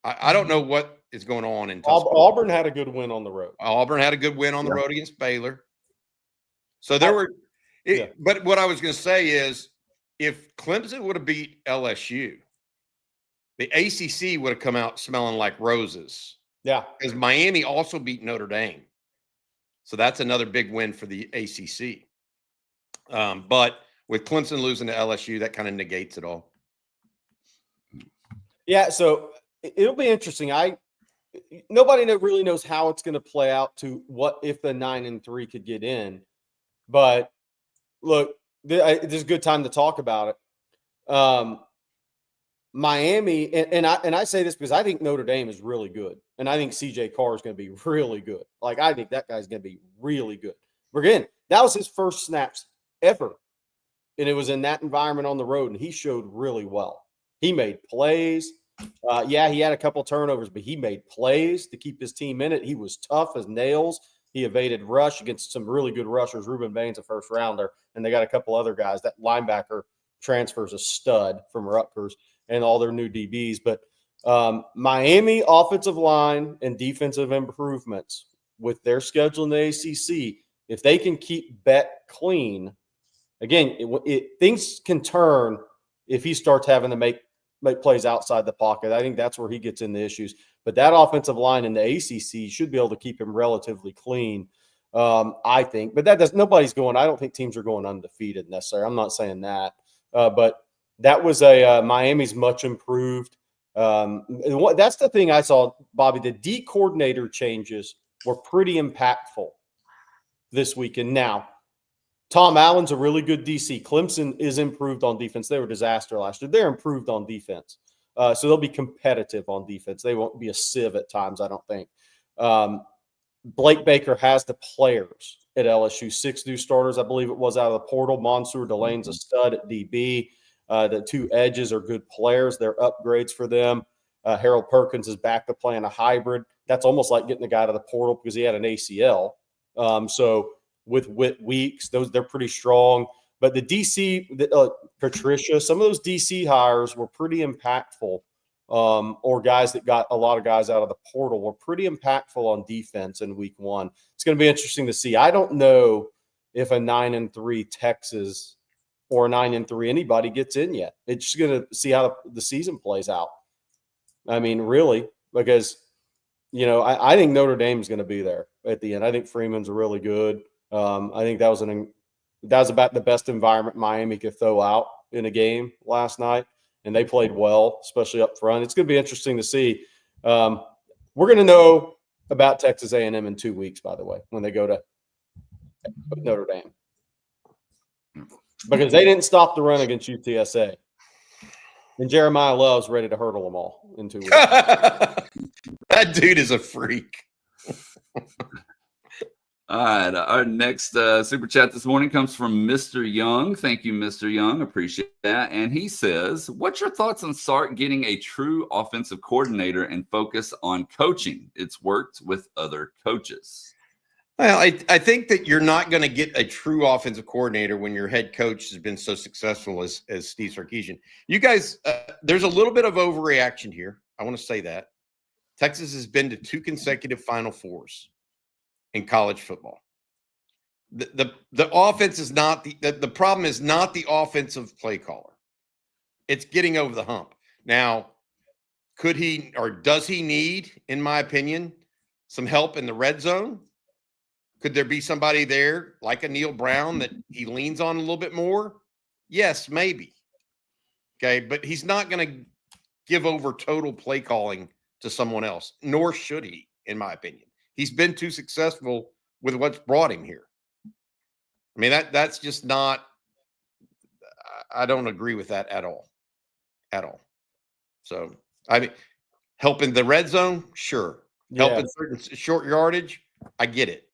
I don't know what is going on in Auburn had a good win on the road. Auburn had a good win on the road against Baylor. So there were but what I was going to say is if Clemson would have beat LSU, the ACC would have come out smelling like roses. Yeah. Because Miami also beat Notre Dame. So that's another big win for the ACC. But with Clemson losing to LSU, that kind of negates it all. Yeah, so it'll be interesting. Nobody really knows how it's going to play out to what if the 9-3 could get in. But look, this is a good time to talk about it. Miami, and I say this because I think Notre Dame is really good, and I think CJ Carr is going to be really good. Like, I think that guy's going to be really good. Again, that was his first snaps ever, and it was in that environment on the road, and he showed really well. He made plays. Yeah, he had a couple turnovers, but he made plays to keep his team in it. He was tough as nails. He evaded rush against some really good rushers. Ruben Bain's a first rounder, and they got a couple other guys. That linebacker transfers a stud from Rutgers and all their new DBs. But Miami offensive line and defensive improvements with their schedule in the ACC, if they can keep Bet clean, again, things can turn if he starts having to make plays outside the pocket. I think that's where he gets into issues. But that offensive line in the ACC should be able to keep him relatively clean, I think. But nobody's going – I don't think teams are going undefeated necessarily. I'm not saying that. But that was Miami's much improved. That's the thing I saw, Bobby. The D coordinator changes were pretty impactful this weekend. Now, Tom Allen's a really good DC. Clemson is improved on defense. They were a disaster last year. They're improved on defense. So they'll be competitive on defense. They won't be a sieve at times, I don't think. Blake Baker has the players at LSU. 6 new starters, I believe it was, out of the portal. Mansour Delane's a stud at DB. The 2 edges are good players. They're upgrades for them. Harold Perkins is back to playing a hybrid. That's almost like getting a guy to the portal because he had an ACL. So with Weeks, they're pretty strong. But the DC, Patricia, some of those DC hires were pretty impactful, or guys that got a lot of guys out of the portal were pretty impactful on defense in week 1. It's going to be interesting to see. I don't know if a 9-3 Texas or a 9-3 anybody gets in yet. It's just going to see how the season plays out. I mean, really, because, I think Notre Dame is going to be there at the end. I think Freeman's really good. I think that was about the best environment Miami could throw out in a game last night, and they played well, especially up front. It's going to be interesting to see. We're going to know about Texas A&M in 2 weeks, by the way, when they go to Notre Dame, because they didn't stop the run against UTSA, and Jeremiah Love's ready to hurdle them all in 2 weeks. That dude is a freak. All right. Our next super chat this morning comes from Mr. Young. Thank you, Mr. Young. Appreciate that. And he says, what's your thoughts on Sark getting a true offensive coordinator and focus on coaching? It's worked with other coaches. Well, I think that you're not going to get a true offensive coordinator when your head coach has been so successful as Steve Sarkisian. You guys, there's a little bit of overreaction here. I want to say that. Texas has been to 2 consecutive Final Fours in college football. The offense is not the problem is not the offensive play caller. It's getting over the hump. Now, could he or does he need, in my opinion, some help in the red zone? Could there be somebody there like a Neil Brown that he leans on a little bit more? Yes, maybe. Okay, but he's not going to give over total play calling to someone else, nor should he, in my opinion. He's been too successful with what's brought him here. I mean, that's just not – I don't agree with that at all. At all. So, I mean, helping the red zone, sure. Yeah. Helping certain short yardage, I get it.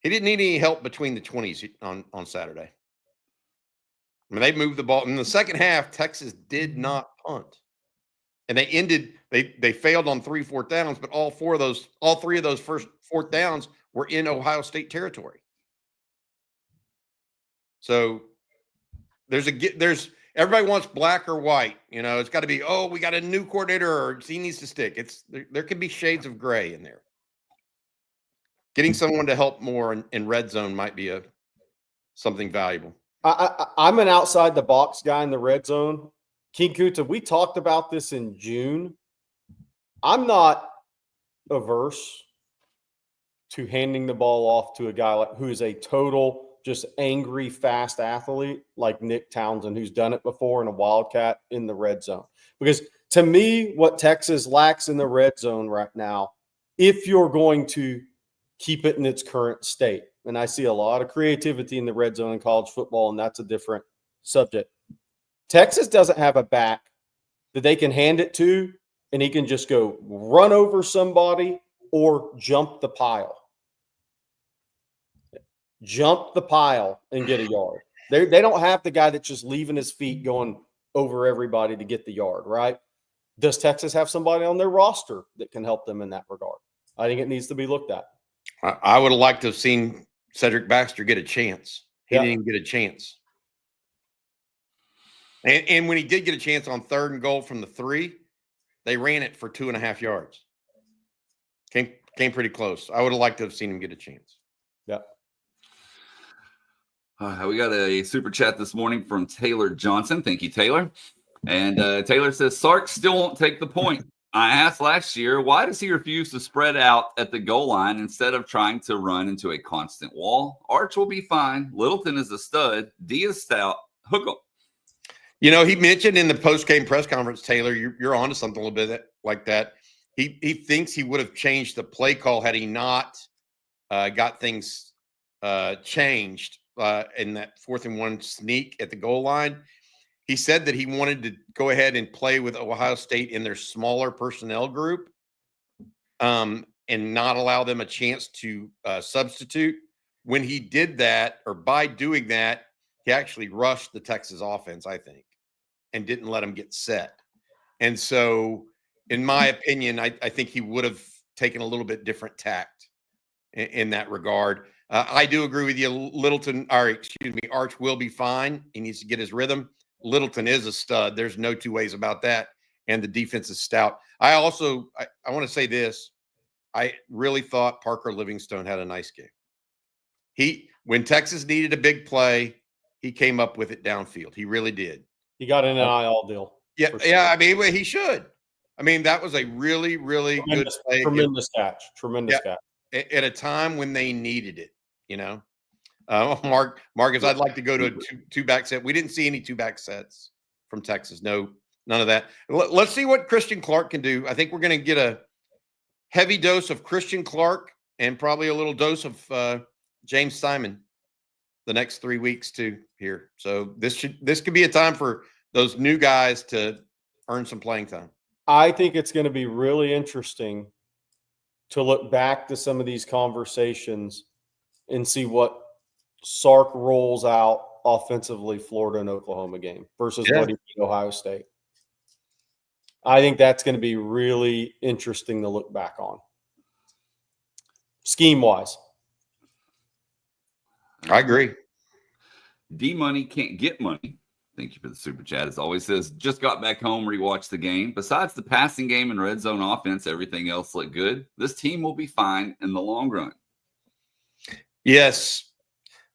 He didn't need any help between the 20s on Saturday. I mean, they moved the ball. In the second half, Texas did not punt. And they failed on 3 4th downs, but all 3 of those first 4th downs were in Ohio State territory. So there's everybody wants black or white. It's got to be, we got a new coordinator or he needs to stick. There can be shades of gray in there. Getting someone to help more in red zone might be something valuable. I'm an outside the box guy in the red zone. King Kuta, we talked about this in June. I'm not averse to handing the ball off to a guy who is a total just angry, fast athlete like Nick Townsend, who's done it before in a Wildcat in the red zone. Because to me, what Texas lacks in the red zone right now, if you're going to keep it in its current state, and I see a lot of creativity in the red zone in college football, and that's a different subject. Texas doesn't have a back that they can hand it to, and he can just go run over somebody or jump the pile. Jump the pile and get a yard. They don't have the guy that's just leaving his feet going over everybody to get the yard, right? Does Texas have somebody on their roster that can help them in that regard? I think it needs to be looked at. I would have liked to have seen Cedric Baxter get a chance. He didn't even get a chance. And when he did get a chance on 3rd and goal from the 3, they ran it for 2.5 yards. Came pretty close. I would have liked to have seen him get a chance. Yeah. We got a super chat this morning from Taylor Johnson. Thank you, Taylor. And Taylor says, Sark still won't take the point. I asked last year, why does he refuse to spread out at the goal line instead of trying to run into a constant wall? Arch will be fine. Littleton is a stud. D is stout. Hook him. You know, he mentioned in the post-game press conference, Taylor, you're onto something a little bit like that. He thinks he would have changed the play call had he not got things changed in that 4th and 1 sneak at the goal line. He said that he wanted to go ahead and play with Ohio State in their smaller personnel group and not allow them a chance to substitute. When he did that, or by doing that, he actually rushed the Texas offense, I think, and didn't let them get set. And so, in my opinion, I think he would have taken a little bit different tact in that regard. I do agree with you. Arch will be fine. He needs to get his rhythm. Littleton is a stud. There's no two ways about that. And the defense is stout. I want to say this. I really thought Parker Livingstone had a nice game. When Texas needed a big play, he came up with it downfield. He really did. He got an NIL deal. Yeah. Sure. Yeah. I mean, he should. I mean, that was a really, really good play. Tremendous catch. Catch. At a time when they needed it, you know. Marcus, I'd like to go to a two-back set. We didn't see any two-back sets from Texas. No, none of that. Let's see what Christian Clark can do. I think we're going to get a heavy dose of Christian Clark and probably a little dose of James Simon the next 3 weeks too here. So this could be a time for those new guys to earn some playing time. I think it's going to be really interesting to look back to some of these conversations and see what Sark rolls out offensively Florida and Oklahoma game versus what he did Ohio State. I think that's going to be really interesting to look back on. Scheme-wise. I agree. D-Money can't get money. Thank you for the super chat. As always says, just got back home, rewatched the game. Besides the passing game and red zone offense, everything else looked good. This team will be fine in the long run. Yes.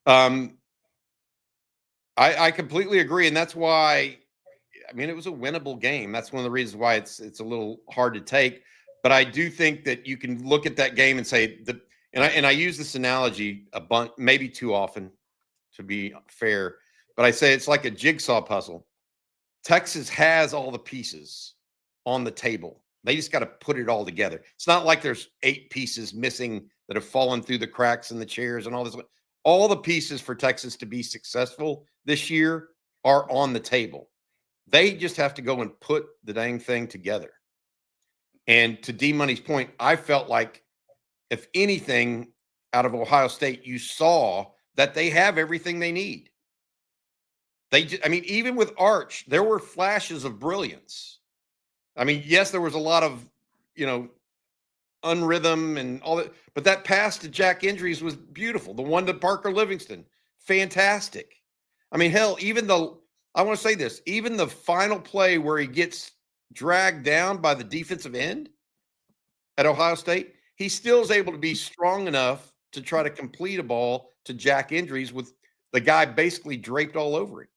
I completely agree. And that's why, I mean, it was a winnable game. That's one of the reasons why it's a little hard to take. But I do think that you can look at that game and say and I use this analogy a bunch, maybe too often to be fair, but I say it's like a jigsaw puzzle. Texas has all the pieces on the table. They just got to put it all together. It's not like there's 8 pieces missing that have fallen through the cracks in the chairs and all this. All the pieces for Texas to be successful this year are on the table. They just have to go and put the dang thing together. And to D-Money's point, I felt like, if anything, out of Ohio State, you saw that they have everything they need. Even with Arch, there were flashes of brilliance. I mean, yes, there was a lot of, unrhythm and all that, but that pass to Jack Indries was beautiful. The one to Parker Livingston, fantastic. I mean, hell, I want to say this, even the final play where he gets dragged down by the defensive end at Ohio State, he still is able to be strong enough to try to complete a ball to Jack Indries with the guy basically draped all over him.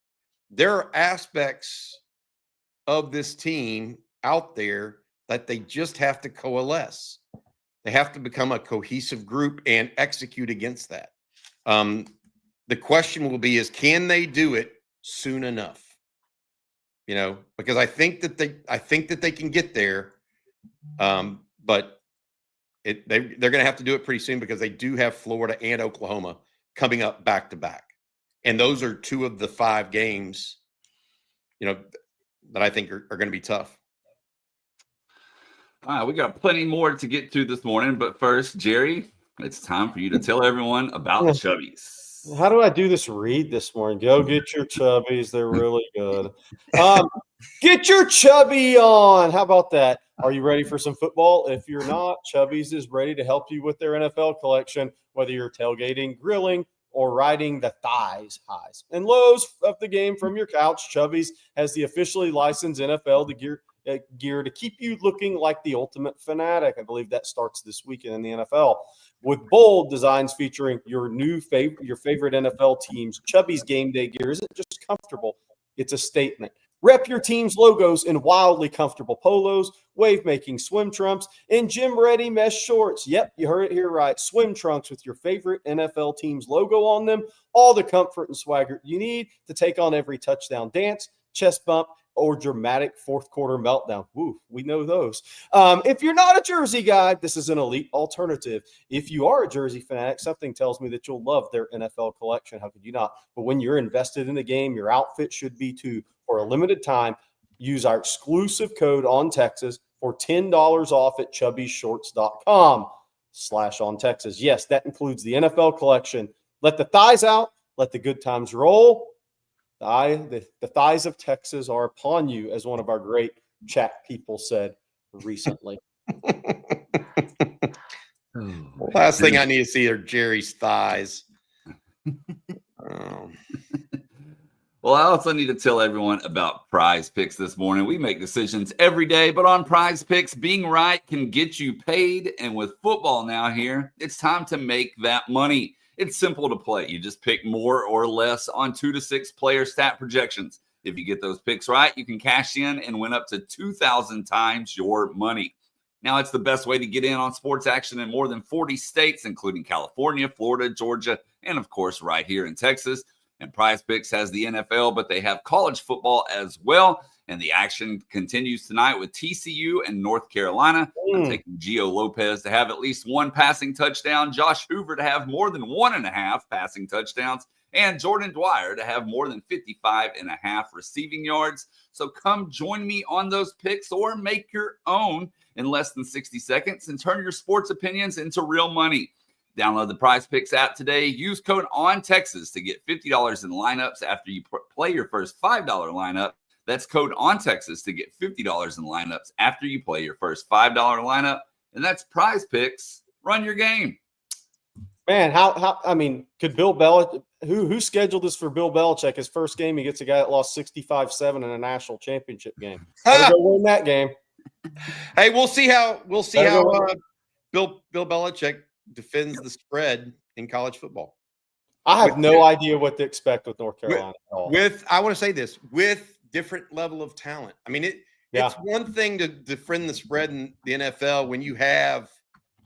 There are aspects of this team out there that they just have to coalesce. They have to become a cohesive group and execute against that. The question will be can they do it soon enough? Because I think that they can get there. But They're going to have to do it pretty soon because they do have Florida and Oklahoma coming up back to back. And those are 2 of the 5 games, that I think are going to be tough. All right, we got plenty more to get to this morning, but first, Jerry, it's time for you to tell everyone about the Chubbies. How do I do this read this morning? Go get your Chubbies. They're really good. Get your Chubby on. How about that? Are you ready for some football? If you're not, Chubbies is ready to help you with their NFL collection, whether you're tailgating, grilling, or riding the highs and lows of the game from your couch. Chubbies has the officially licensed NFL gear to keep you looking like the ultimate fanatic. I believe that starts this weekend in the NFL. With bold designs featuring your favorite NFL teams, Chubby's game day gear isn't just comfortable, it's a statement. Rep your team's logos in wildly comfortable polos, wave-making swim trunks, and gym-ready mesh shorts. Yep, you heard it here right. Swim trunks with your favorite NFL team's logo on them. All the comfort and swagger you need to take on every touchdown dance, chest bump, or dramatic fourth quarter meltdown. Woo, we know those. If you're not a jersey guy, this is an elite alternative. If you are a jersey fanatic, something tells me that you'll love their NFL collection. How could you not? But when you're invested in the game, your outfit should be too. For a limited time, use our exclusive code on Texas for $10 off at chubbyshorts.com/on-Texas. Yes, that includes the NFL collection. Let the thighs out. Let the good times roll. The thighs of Texas are upon you, as one of our great chat people said recently. Last thing I need to see are Jerry's thighs. Well, I also need to tell everyone about Prize Picks this morning. We make decisions every day, but on Prize Picks, being right can get you paid. And with football now here, it's time to make that money. It's simple to play. You just pick more or less on 2 to 6 player stat projections. If you get those picks right, you can cash in and win up to 2,000 times your money. Now, it's the best way to get in on sports action in more than 40 states, including California, Florida, Georgia, and of course, right here in Texas. And Prize Picks has the NFL, but they have college football as well. And the action continues tonight with TCU and North Carolina. I'm taking Gio Lopez to have at least 1 passing touchdown, Josh Hoover to have more than 1.5 passing touchdowns, and Jordan Dwyer to have more than 55.5 receiving yards. So come join me on those picks or make your own in less than 60 seconds and turn your sports opinions into real money. Download the Prize Picks app today. Use code ONTEXAS to get $50 in lineups after you play your first $5 lineup. That's code ONTEXAS to get $50 in lineups after you play your first $5 lineup. And that's Prize Picks. Run your game. Man, could Bill Belichick, who scheduled this for Bill Belichick? His first game, he gets a guy that lost 65-7 in a national championship game. Better go win that game. Hey, we'll see how Bill Belichick defends the spread in college football. I have no idea what to expect with North Carolina at all. I want to say this, with different level of talent. I mean, it's one thing to defend the spread in the NFL when you have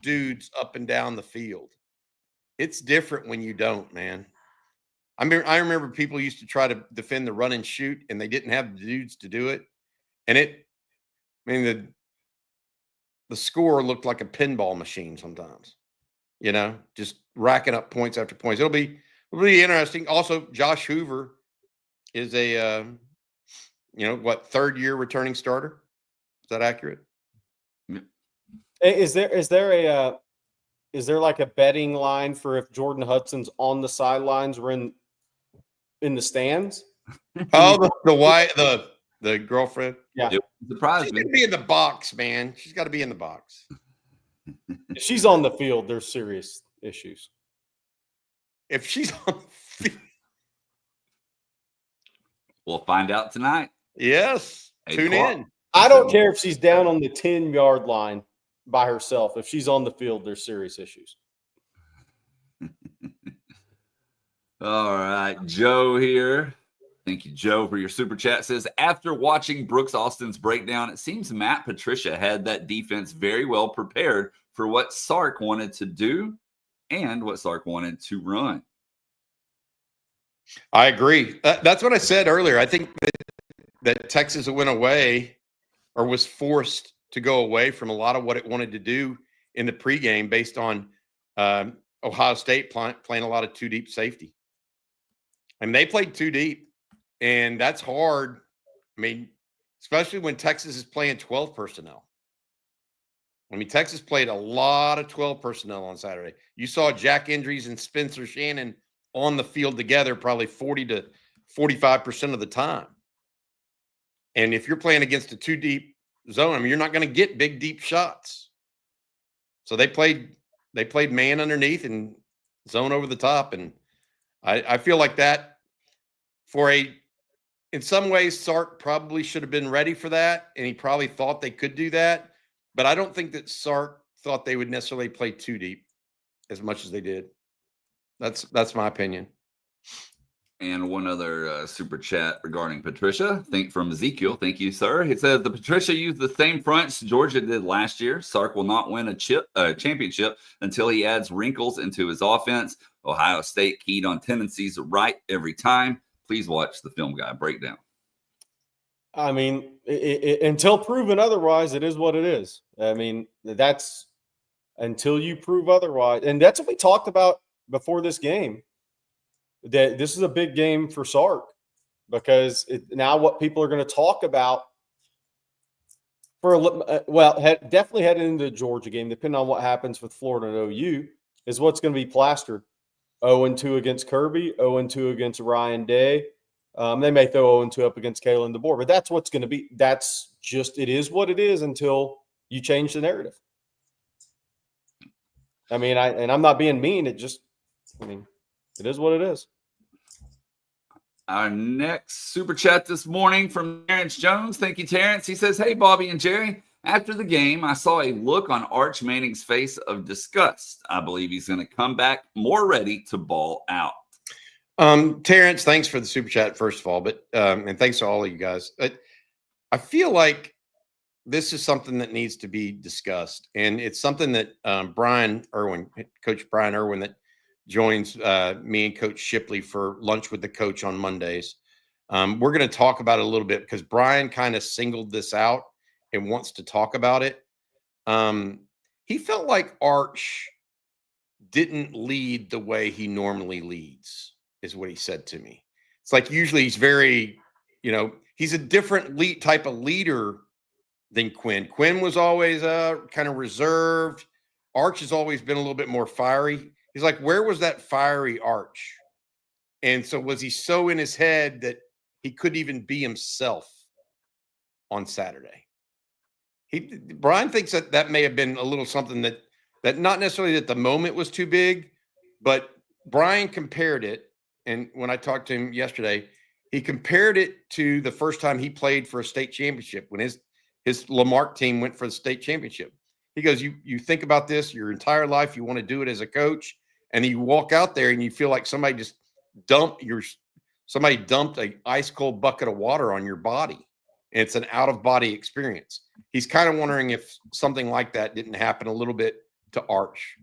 dudes up and down the field. It's different when you don't, man. I remember people used to try to defend the run and shoot, and they didn't have the dudes to do it. And the score looked like a pinball machine sometimes. Just racking up points after points. It'll be interesting. Also, Josh Hoover is a, 3rd-year returning starter. Is that accurate? Is there like a betting line for if Jordan Hudson's on the sidelines or in the stands? Oh, the girlfriend. Yeah, surprised She's me. got to be in the box, man. She's got to be in the box. If she's on the field, there's serious issues. If she's on the field. We'll find out tonight. Yes. Tune in. I don't care if she's down on the 10-yard line by herself. If she's on the field, there's serious issues. All right. Joe here. Thank you, Joe, for your super chat. Says, after watching Brooks Austin's breakdown, it seems Matt Patricia had that defense very well prepared for what Sark wanted to do and what Sark wanted to run. I agree. That's what I said earlier. I think that Texas went away or was forced to go away from a lot of what it wanted to do in the pregame based on Ohio State playing a lot of 2 deep safety. I mean, they played 2 deep, and that's hard. I mean, especially when Texas is playing 12 personnel. I mean, Texas played a lot of 12 personnel on Saturday. You saw Jack Indries and Spencer Shannon on the field together probably 40 to 45% of the time. And if you're playing against a 2 deep zone, I mean, you're not going to get big, deep shots. So they played man underneath and zone over the top. And I feel like that in some ways, Sark probably should have been ready for that. And he probably thought they could do that. But I don't think that Sark thought they would necessarily play 2 deep as much as they did. That's my opinion. And one other super chat regarding Patricia. From Ezekiel. Thank you, sir. He said the Patricia used the same fronts Georgia did last year. Sark will not win a championship until he adds wrinkles into his offense. Ohio State keyed on tendencies right every time. Please watch the Film Guy breakdown. I mean, until proven otherwise, it is what it is. I mean, that's until you prove otherwise. And that's what we talked about before this game, that this is a big game for Sark because now what people are going to talk about definitely heading into the Georgia game, depending on what happens with Florida and OU, is what's going to be plastered. 0-2 against Kirby, 0-2 against Ryan Day. They may throw 0-2 up against Kalen DeBoer, but that's what's going to be. That's just, it is what it is until you change the narrative. I mean, I'm not being mean. It is what it is. Our next super chat this morning from Terrence Jones. Thank you, Terrence. He says, hey, Bobby and Jerry. After the game, I saw a look on Arch Manning's face of disgust. I believe he's going to come back more ready to ball out. Terrence, thanks for the super chat, first of all, but and thanks to all of you guys. I feel like this is something that needs to be discussed, and it's something that Coach Brian Irwin, that joins me and Coach Shipley for lunch with the coach on Mondays. We're going to talk about it a little bit because Brian kind of singled this out and wants to talk about it. He felt like Arch didn't lead the way he normally leads, is what he said to me. It's like usually he's very, he's a different type of leader than Quinn. Quinn was always kind of reserved. Arch has always been a little bit more fiery. He's like, where was that fiery Arch? And so was he so in his head that he couldn't even be himself on Saturday? Brian thinks that may have been a little something that not necessarily that the moment was too big, but Brian compared it. And when I talked to him yesterday, he compared it to the first time he played for a state championship when his Lamarck team went for the state championship. He goes, you think about this your entire life, you want to do it as a coach, and you walk out there and you feel like somebody just dumped a ice cold bucket of water on your body. And it's an out of body experience. He's kind of wondering if something like that didn't happen a little bit to Arch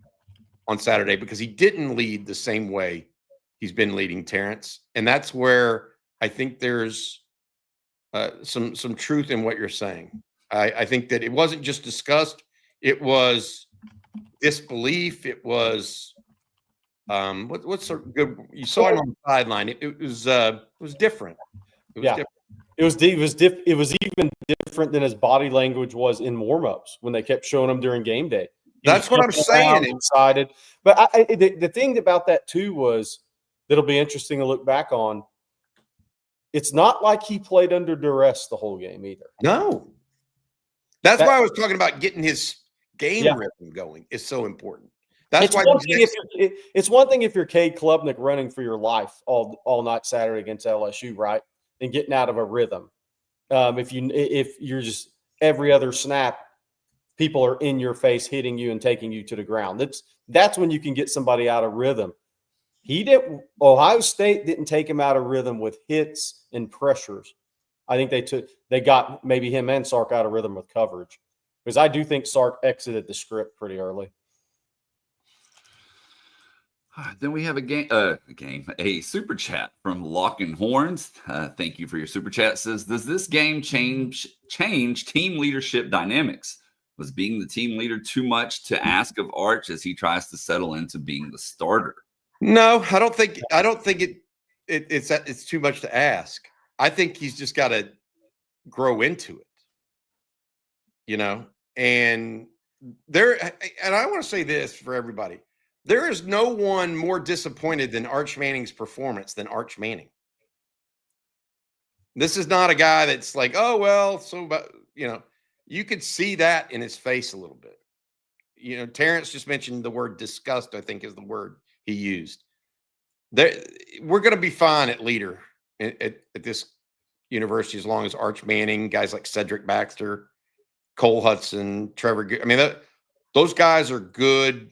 on Saturday because he didn't lead the same way he's been leading, Terrence. And that's where I think there's some truth in what you're saying. I think that it wasn't just disgust. It was disbelief. It was what's so good. You saw him on the sideline. It was different. It was different. It was even different than his body language was in warmups when they kept showing him during game day. That's what I'm saying. Excited, but the thing about that too was that'll be interesting to look back on. It's not like he played under duress the whole game either. No, that's why I was talking about getting his game rhythm going is so important. It's one thing if you're Cade Klubnik running for your life all night Saturday against LSU, right, and getting out of a rhythm. If you're just every other snap, people are in your face hitting you and taking you to the ground. That's when you can get somebody out of rhythm. Ohio State didn't take him out of rhythm with hits and pressures. I think they got maybe him and Sark out of rhythm with coverage. Because I do think Sark exited the script pretty early. Then we have a super chat from Lock and Horns. Thank you for your super chat. It says, does this game change team leadership dynamics? Was being the team leader too much to ask of Arch as he tries to settle into being the starter? No, I don't think it's too much to ask. I think he's just got to grow into it, and I want to say this for everybody. There is no one more disappointed than Arch Manning's performance than Arch Manning. This is not a guy that's like, oh, well, you could see that in his face a little bit. Terrence just mentioned the word disgust, I think is the word he used. We're going to be fine at leader at this university as long as Arch Manning, guys like Cedric Baxter, Cole Hudson, Trevor. I mean, those guys are good.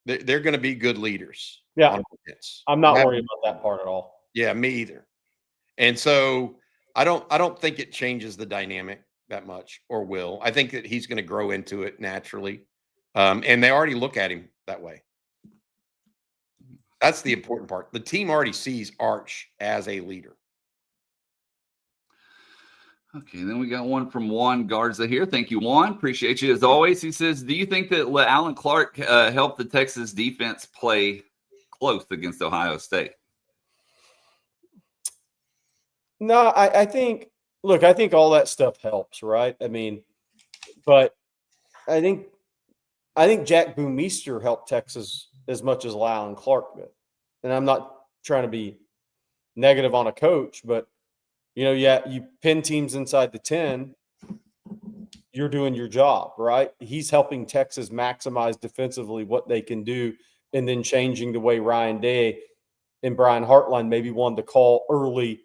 They're going to be good leaders. Yeah. I'm not worried about that part at all. Yeah, me either. And so I don't think it changes the dynamic that much or will. I think that he's going to grow into it naturally. And they already look at him that way. That's the important part. The team already sees Arch as a leader. Okay, then we got one from Juan Garza here. Thank you, Juan. Appreciate you as always. He says, do you think that Alan Clark helped the Texas defense play close against Ohio State? No, I think all that stuff helps, right? I mean, but I think Jack Boomeister helped Texas as much as Alan Clark did. And I'm not trying to be negative on a coach, but you pin teams inside the 10, you're doing your job, right? He's helping Texas maximize defensively what they can do, and then changing the way Ryan Day and Brian Hartline maybe wanted to call early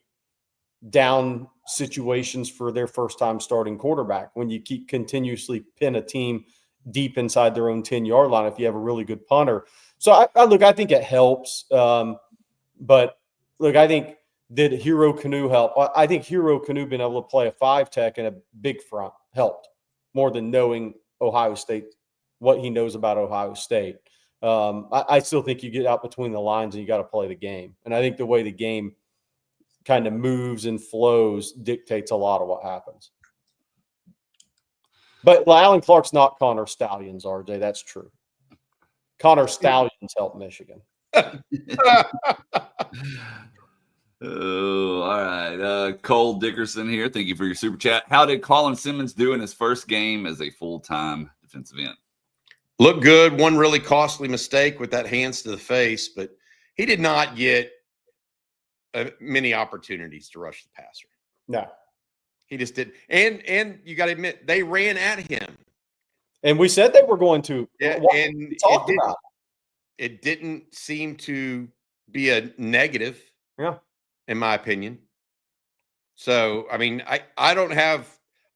down situations for their first time starting quarterback. When you keep continuously pin a team deep inside their own 10-yard line, if you have a really good punter. So I think it helps. But look, I think, did Hero Canoe help? I think Hero Canoe being able to play a 5-tech and a big front helped more than knowing Ohio State, what he knows about Ohio State. I still think you get out between the lines and you got to play the game. And I think the way the game kind of moves and flows dictates a lot of what happens. But Alan Clark's not Connor Stallions, RJ. That's true. Connor Stallions helped Michigan. Oh, all right. Cole Dickerson here. Thank you for your super chat. How did Colin Simmons do in his first game as a full-time defensive end? Looked good. One really costly mistake with that hands to the face, but he did not get many opportunities to rush the passer. No. He just did. And you got to admit, they ran at him. And we said they were going to. Yeah, and it didn't seem to be a negative. Yeah. In my opinion. So, I mean, I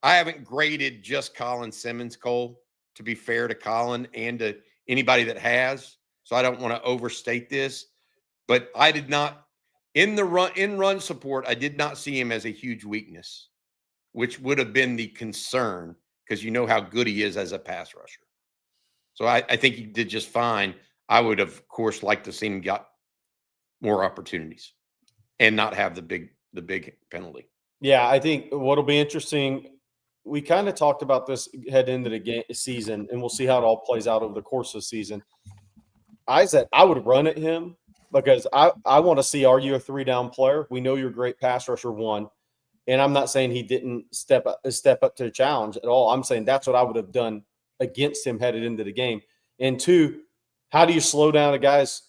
haven't graded just Colin Simmons, Cole, to be fair to Colin and to anybody that has. So I don't want to overstate this, but I did not in run support. I did not see him as a huge weakness, which would have been the concern because you know how good he is as a pass rusher. So I think he did just fine. I would have, of course, liked to see him got more opportunities and not have the big penalty. Yeah, I think what'll be interesting, we kind of talked about this head into the season, and we'll see how it all plays out over the course of the season. I said I would run at him because I want to see, are you a 3-down player? We know you're a great pass rusher, one. And I'm not saying he didn't step up to the challenge at all. I'm saying that's what I would have done against him headed into the game. And two, how do you slow down a guy's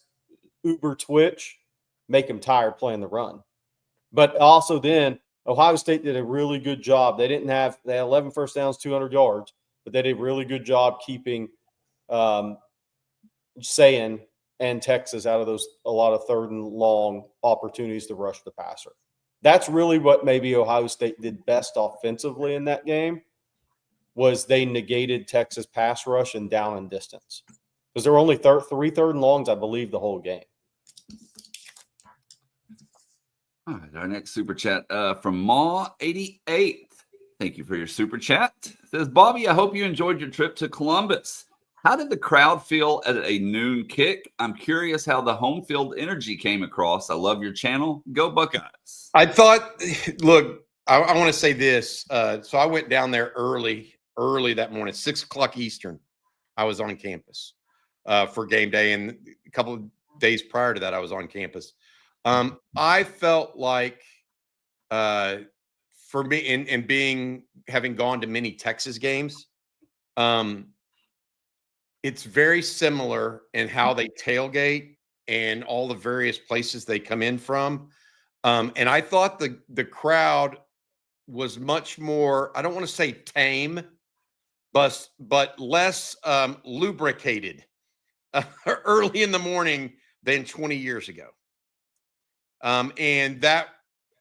uber twitch? Make him tired playing the run. But also then Ohio State did a really good job. They had 11 first downs, 200 yards, but they did a really good job keeping Sayin and Texas out of a lot of third and long opportunities to rush the passer. That's really what maybe Ohio State did best offensively in that game, was they negated Texas pass rush and down and distance. Because there were only 3 third and longs, I believe, the whole game. All right, our next super chat from Ma88. Thank you for your super chat. It says, Bobby, I hope you enjoyed your trip to Columbus. How did the crowd feel at a noon kick? I'm curious how the home field energy came across. I love your channel. Go Buckeyes. I thought, look, I want to say this. So I went down there early early that morning, 6:00 Eastern. I was on campus for game day, and a couple of days prior to that, I was on campus. I felt like, for me, and having gone to many Texas games, it's very similar in how they tailgate and all the various places they come in from. And I thought the crowd was much more, I don't want to say tame, but less lubricated early in the morning than 20 years ago. And that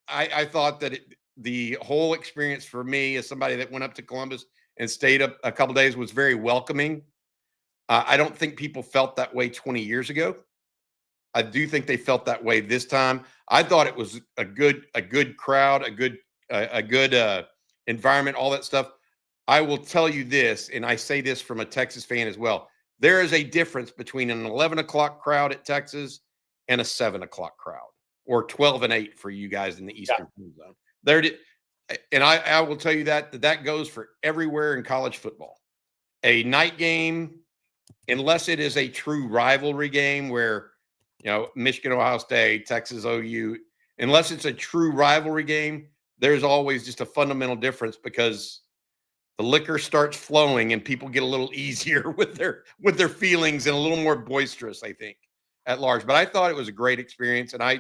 I thought that the whole experience for me as somebody that went up to Columbus and stayed up a couple days was very welcoming. I don't think people felt that way 20 years ago. I do think they felt that way this time. I thought it was a good crowd, a good environment, all that stuff. I will tell you this, and I say this from a Texas fan as well. There is a difference between an 11 o'clock crowd at Texas and a 7 o'clock crowd, or 12 and 8 for you guys in the Eastern zone. And I will tell you that goes for everywhere in college football. A night game, unless it is a true rivalry game where, Michigan, Ohio State, Texas, OU, unless it's a true rivalry game, there's always just a fundamental difference because the liquor starts flowing and people get a little easier with their feelings and a little more boisterous, I think, at large. But I thought it was a great experience. And I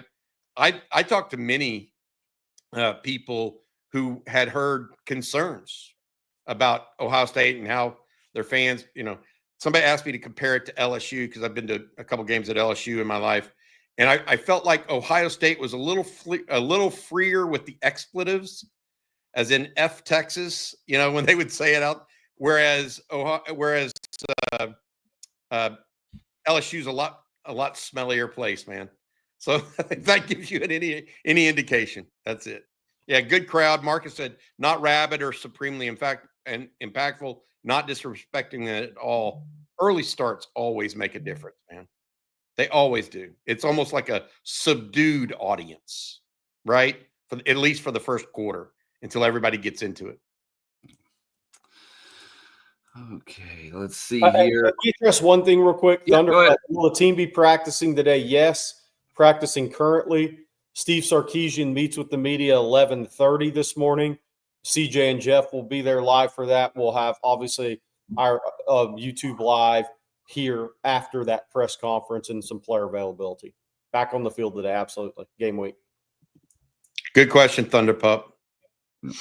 talked to many people who had heard concerns about Ohio State and how their fans, somebody asked me to compare it to LSU because I've been to a couple games at LSU in my life. And I felt like Ohio State was a little freer with the expletives, as in F Texas, when they would say it out. Whereas LSU's a lot smellier place, man. So if that gives you any indication, that's it. Yeah, good crowd. Marcus said not rabid or supremely impactful, not disrespecting it at all. Early starts always make a difference, man. They always do. It's almost like a subdued audience, right? At least for the first quarter until everybody gets into it. Okay, let's see here. Can you address one thing real quick? Yeah, go ahead. Will the team be practicing today? Yes, practicing currently. Steve Sarkisian meets with the media 11:30 this morning. CJ and Jeff will be there live for that. We'll have, obviously, our YouTube live here after that press conference and some player availability. Back on the field today, absolutely. Game week. Good question, Thunder Pup. Britt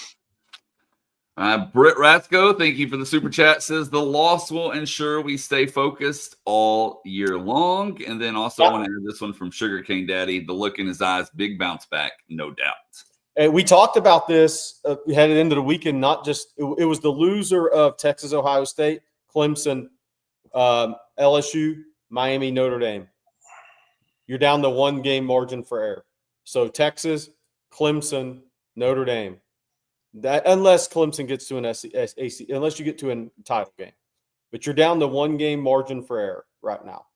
Rathko, thank you for the super chat, says the loss will ensure we stay focused all year long. And then also I want to add this one from Sugarcane Daddy, the look in his eyes, big bounce back, no doubt. And we talked about this headed into the weekend, not just it was the loser of Texas, Ohio State, Clemson, LSU, Miami, Notre Dame. You're down to 1 game margin for error. So Texas, Clemson, Notre Dame. That unless Clemson gets to an AC, unless you get to a title game, but you're down to 1 game margin for error right now.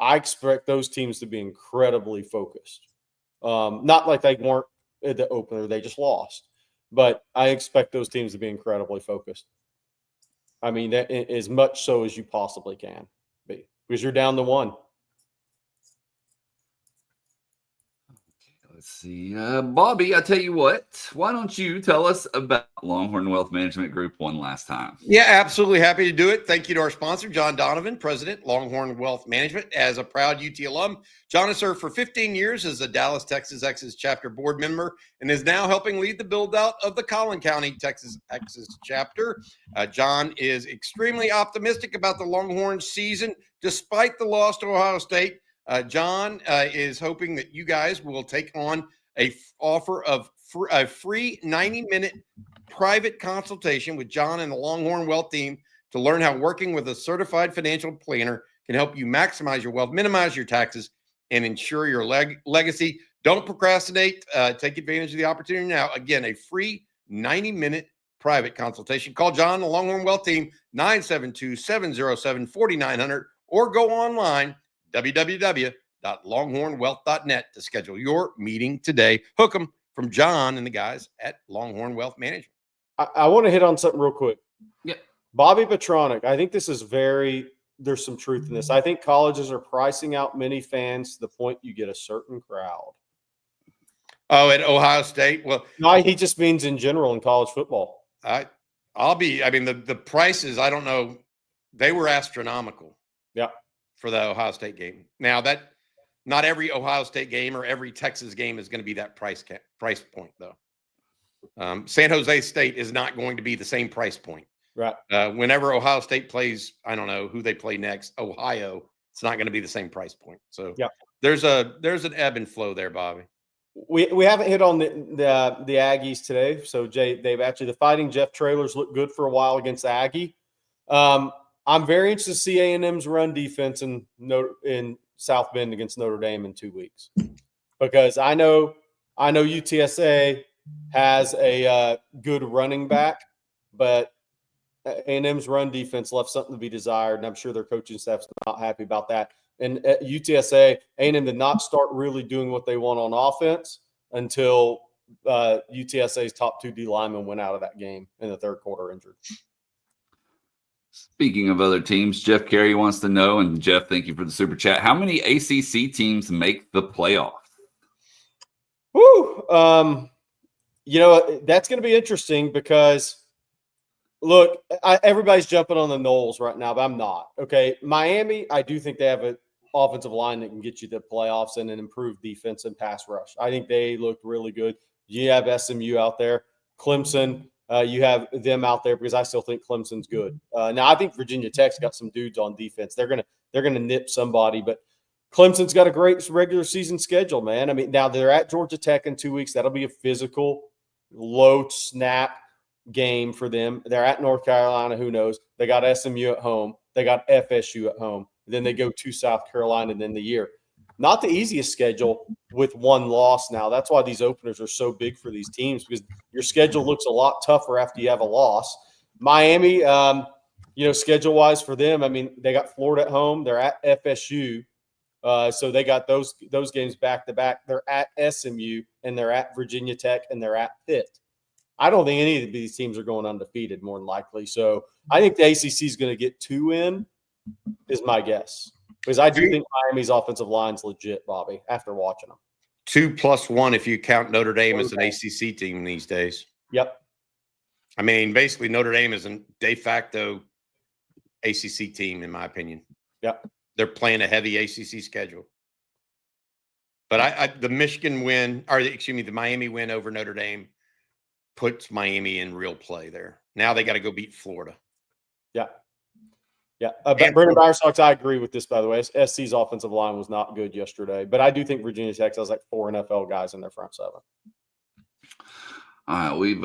I expect those teams to be incredibly focused. Not like they weren't at the opener; they just lost. But I expect those teams to be incredibly focused. I mean, that, as much so as you possibly can be, because you're down to 1. Let's see. Bobby, I tell you what, why don't you tell us about Longhorn Wealth Management Group one last time? Yeah, absolutely happy to do it. Thank you to our sponsor, John Donovan, President, Longhorn Wealth Management. As a proud UT alum, John has served for 15 years as a Dallas, Texas Exes chapter board member and is now helping lead the build-out of the Collin County, Texas Exes chapter. John is extremely optimistic about the Longhorns season, despite the loss to Ohio State. John is hoping that you guys will take on a offer of a free 90-minute private consultation with John and the Longhorn Wealth team to learn how working with a certified financial planner can help you maximize your wealth, minimize your taxes, and ensure your legacy. Don't procrastinate. Take advantage of the opportunity now. Again, a free 90-minute private consultation. Call John, the Longhorn Wealth team, 972-707-4900, or go online, www.longhornwealth.net to schedule your meeting today. Hook 'em from John and the guys at Longhorn Wealth Management. I want to hit on something real quick. Yeah. Bobby Petronic, I think this is there's some truth in this. I think colleges are pricing out many fans to the point you get a certain crowd. Oh, at Ohio State? Well, no, he just means in general in college football. I mean, the prices, I don't know, they were astronomical. Yeah. For the Ohio State game. Now that not every Ohio State game or every Texas game is going to be that price point though. San Jose State is not going to be the same price point. Right. Whenever Ohio State plays, I don't know who they play next, Ohio, it's not going to be the same price point. So yeah, there's an ebb and flow there, Bobby. We haven't hit on the Aggies today. So they've actually, the Fighting Jeff Trailers looked good for a while against the Aggie. I'm very interested to see A&M's run defense in South Bend against Notre Dame in 2 weeks, because I know UTSA has a good running back, but A&M's run defense left something to be desired, and I'm sure their coaching staff's not happy about that. And at UTSA, A&M did not start really doing what they want on offense until UTSA's top 2 D linemen went out of that game in the third quarter injured. Speaking of other teams, Jeff Carey wants to know, and Jeff, thank you for the super chat, how many ACC teams make the playoff? Woo! That's going to be interesting because, look, everybody's jumping on the Noles right now, but I'm not. Okay, Miami, I do think they have an offensive line that can get you to the playoffs and an improved defense and pass rush. I think they looked really good. You have SMU out there. Clemson, you have them out there because I still think Clemson's good. Now, I think Virginia Tech's got some dudes on defense. They're gonna nip somebody, but Clemson's got a great regular season schedule, man. I mean, now they're at Georgia Tech in 2 weeks. That'll be a physical, low snap game for them. They're at North Carolina. Who knows? They got SMU at home. They got FSU at home. Then they go to South Carolina and then the year. Not the easiest schedule with one loss now. That's why these openers are so big for these teams, because your schedule looks a lot tougher after you have a loss. Miami, schedule-wise for them, I mean, they got Florida at home. They're at FSU. So they got those games back-to-back. They're at SMU, and they're at Virginia Tech, and they're at Pitt. I don't think any of these teams are going undefeated, more than likely. So I think the ACC is going to get 2 in, is my guess. Because I do think Miami's offensive line's legit, Bobby, after watching them. 2+1 if you count Notre Dame as an ACC team these days. Yep. I mean, basically Notre Dame is a de facto ACC team, in my opinion. Yep. They're playing a heavy ACC schedule. But the the Miami win over Notre Dame puts Miami in real play there. Now they got to go beat Florida. Yeah. Yeah. Brendan Bowersox, I agree with this, by the way. SC's offensive line was not good yesterday, but I do think Virginia Tech has like 4 NFL guys in their front 7. All right. We've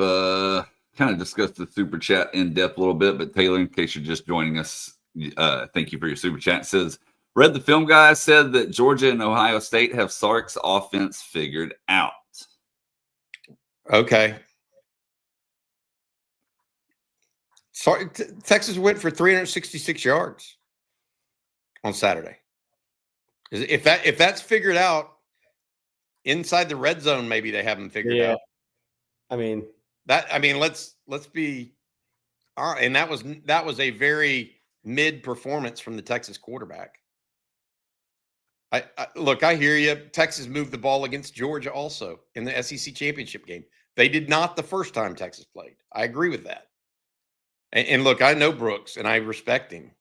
kind of discussed the super chat in depth a little bit, but Taylor, in case you're just joining us, thank you for your super chat. It says, read the film guy said that Georgia and Ohio State have Sark's offense figured out. Okay. Sorry, Texas went for 366 yards on Saturday. If that's figured out inside the red zone, maybe they haven't figured out. I mean, let's be all right. And that was a very mid performance from the Texas quarterback. I hear you. Texas moved the ball against Georgia also in the SEC championship game. They did not the first time Texas played. I agree with that. And look, I know Brooks and I respect him.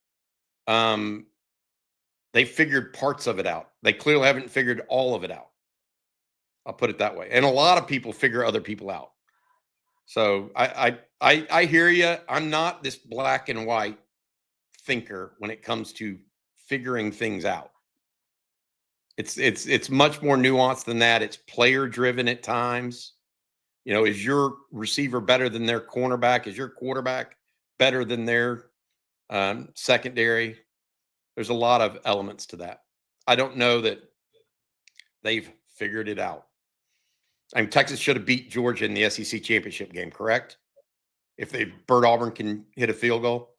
They figured parts of it out. They clearly haven't figured all of it out. I'll put it that way. And a lot of people figure other people out. So I hear you. I'm not this black and white thinker when it comes to figuring things out. It's much more nuanced than that. It's player driven at times. Is your receiver better than their cornerback? Is your quarterback better than their secondary? There's a lot of elements to that. I don't know that they've figured it out. I mean, Texas should have beat Georgia in the SEC championship game, correct? If Bert Auburn can hit a field goal.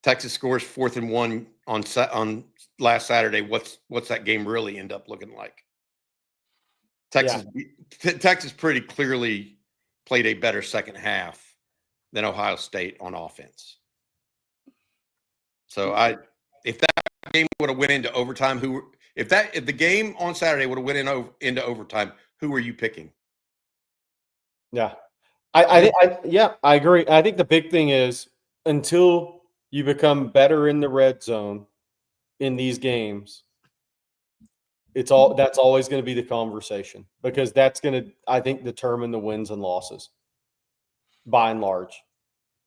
Texas scores 4th and 1 on last Saturday. What's that game really end up looking like? Texas pretty clearly played a better second half than Ohio State on offense. So if that game would have went into overtime, if the game on Saturday would have went into overtime, who are you picking? Yeah. I agree. I think the big thing is until you become better in the red zone in these games, that's always going to be the conversation, because that's going to, I think, determine the wins and losses by and large.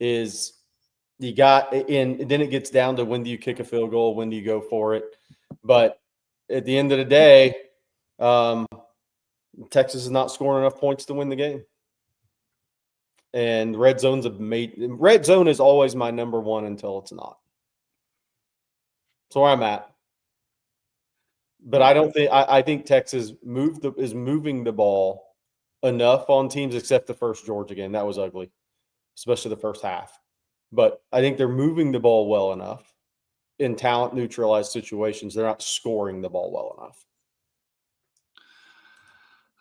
Is you got in, then it gets down to when do you kick a field goal, when do you go for it. But at the end of the day, Texas is not scoring enough points to win the game. And red zone is always my number one until it's not. That's where I'm at. But I think Texas is moving the ball enough on teams, except the first Georgia game. That was ugly, especially the first half. But I think they're moving the ball well enough in talent neutralized situations. They're not scoring the ball well enough.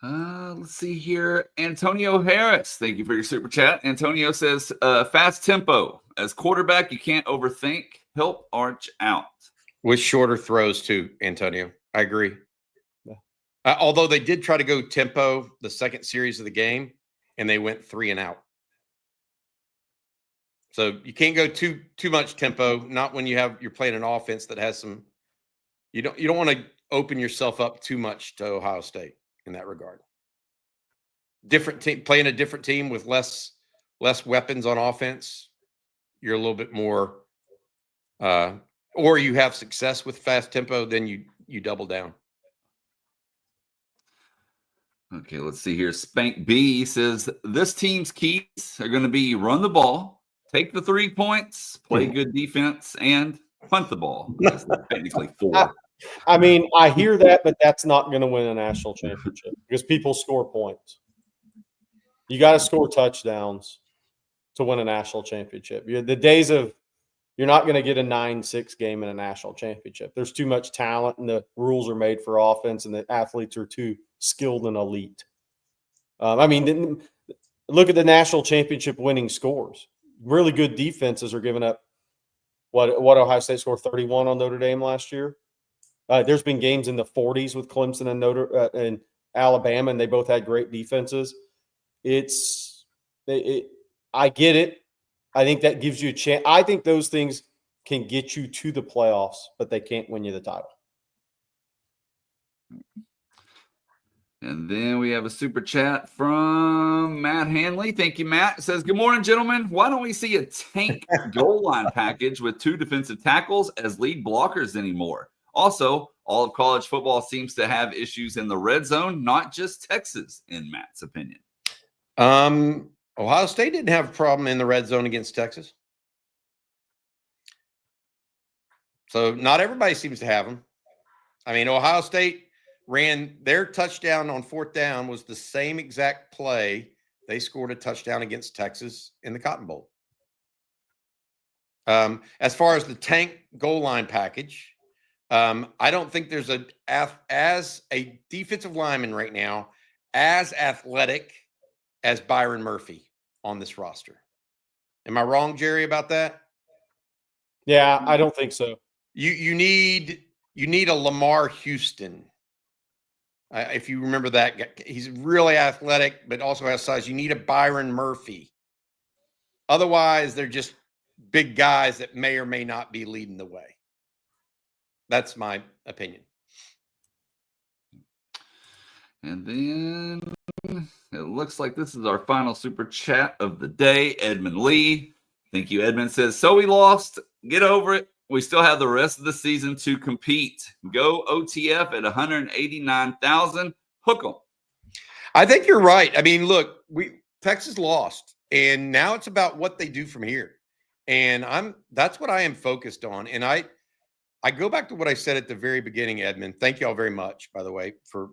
Let's see here. Antonio Harris, thank you for your super chat. Antonio says, fast tempo. As quarterback, you can't overthink. Help arch out. With shorter throws too, Antonio. I agree. Yeah. Although they did try to go tempo the second series of the game, and they went 3 and out. So you can't go too much tempo. Not when you're playing an offense that has some. You don't want to open yourself up too much to Ohio State in that regard. Different team, playing a different team with less weapons on offense. You're a little bit more. Or you have success with fast tempo, then you double down. Okay, let's see here. Spank B says this team's keys are going to be run the ball, take the 3 points, play good defense, and punt the ball. That's technically 4. I mean, I hear that, but that's not going to win a national championship because people score points. You got to score touchdowns to win a national championship. The days of you're not going to get a 9-6 game in a national championship. There's too much talent, and the rules are made for offense, and the athletes are too skilled and elite. I mean, look at the national championship winning scores. Really good defenses are giving up. What Ohio State scored 31 on Notre Dame last year. There's been games in the 40s with Clemson and and Alabama, and they both had great defenses. I get it. I think that gives you a chance. I think those things can get you to the playoffs, but they can't win you the title. And then we have a super chat from Matt Hanley. Thank you, Matt. It says, good morning, gentlemen. Why don't we see a tank goal line package with 2 defensive tackles as lead blockers anymore? Also, all of college football seems to have issues in the red zone, not just Texas, in Matt's opinion. Ohio State didn't have a problem in the red zone against Texas. So not everybody seems to have them. I mean, Ohio State ran their touchdown on 4th down was the same exact play. They scored a touchdown against Texas in the Cotton Bowl. As far as the tank goal line package, I don't think there's as a defensive lineman right now as athletic as Byron Murphy on this roster. Am I wrong, Jerry, about that? Yeah, I don't think so. You need a Lamar Houston. If you remember that guy, he's really athletic, but also has size. You need a Byron Murphy. Otherwise, they're just big guys that may or may not be leading the way. That's my opinion. And then it looks like this is our final super chat of the day. Edmund Lee. Thank you, Edmund. Says, so we lost. Get over it. We still have the rest of the season to compete. Go OTF at 189,000. Hook 'em. I think you're right. I mean, look, Texas lost, and now it's about what they do from here. And that's what I am focused on. And I go back to what I said at the very beginning, Edmund. Thank you all very much, by the way, for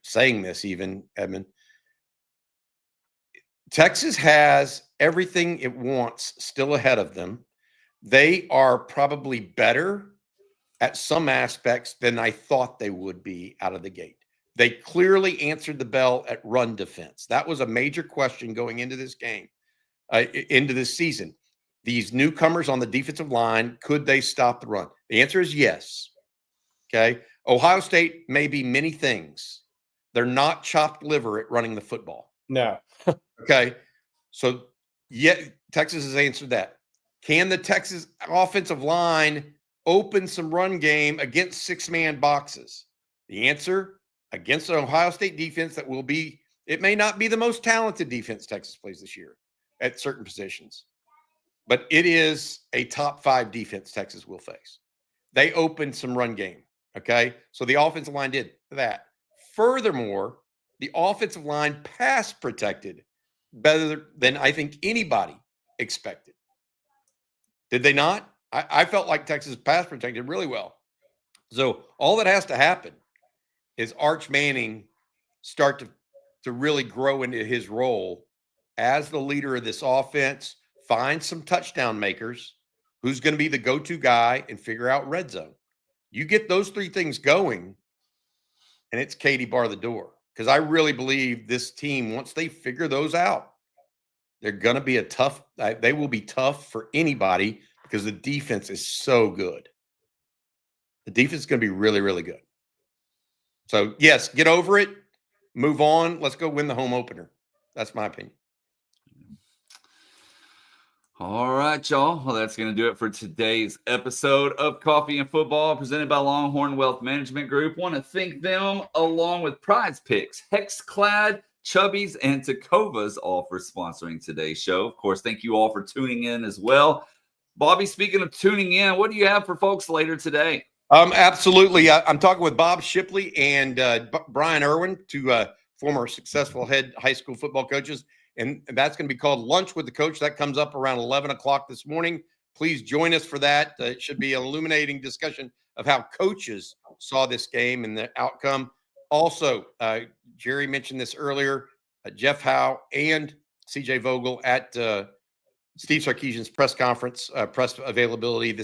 saying this, even, Edmund. Texas has everything it wants still ahead of them. They are probably better at some aspects than I thought they would be out of the gate. They clearly answered the bell at run defense. That was a major question going into this game. into this season. These newcomers on the defensive line, could they stop the run? The answer is yes. Okay. Ohio State may be many things. They're not chopped liver at running the football. No. Okay. So, Texas has answered that. Can the Texas offensive line open some run game against 6-man boxes? The answer, against an Ohio State defense that will be, it may not be the most talented defense Texas plays this year at certain positions, but it is a top 5 defense Texas will face. They opened some run game. Okay. So the offensive line did that. Furthermore, the offensive line pass protected better than I think anybody expected. Did they not? I felt like Texas pass protected really well. So all that has to happen is Arch Manning start to really grow into his role as the leader of this offense, find some touchdown makers, who's going to be the go-to guy, and figure out red zone. You get those 3 things going, and it's Katie bar the door. Because I really believe this team, once they figure those out, they're going to be they will be tough for anybody because the defense is so good. The defense is going to be really, really good. So, yes, get over it. Move on. Let's go win the home opener. That's my opinion. All right, y'all. Well, that's going to do it for today's episode of Coffee and Football presented by Longhorn Wealth Management Group. Want to thank them along with Prize Picks, Hexclad, Chubbies, and Tacovas all for sponsoring today's show. Of course, thank you all for tuning in as well. Bobby, speaking of tuning in, what do you have for folks later today? Absolutely. I'm talking with Bob Shipley and Brian Irwin, 2 former successful head high school football coaches. And that's going to be called Lunch with the Coach. That comes up around 11 o'clock this morning. Please join us for that. It should be an illuminating discussion of how coaches saw this game and the outcome. Also, Jerry mentioned this earlier, Jeff Howe and CJ Vogel at Steve Sarkeesian's press conference, press availability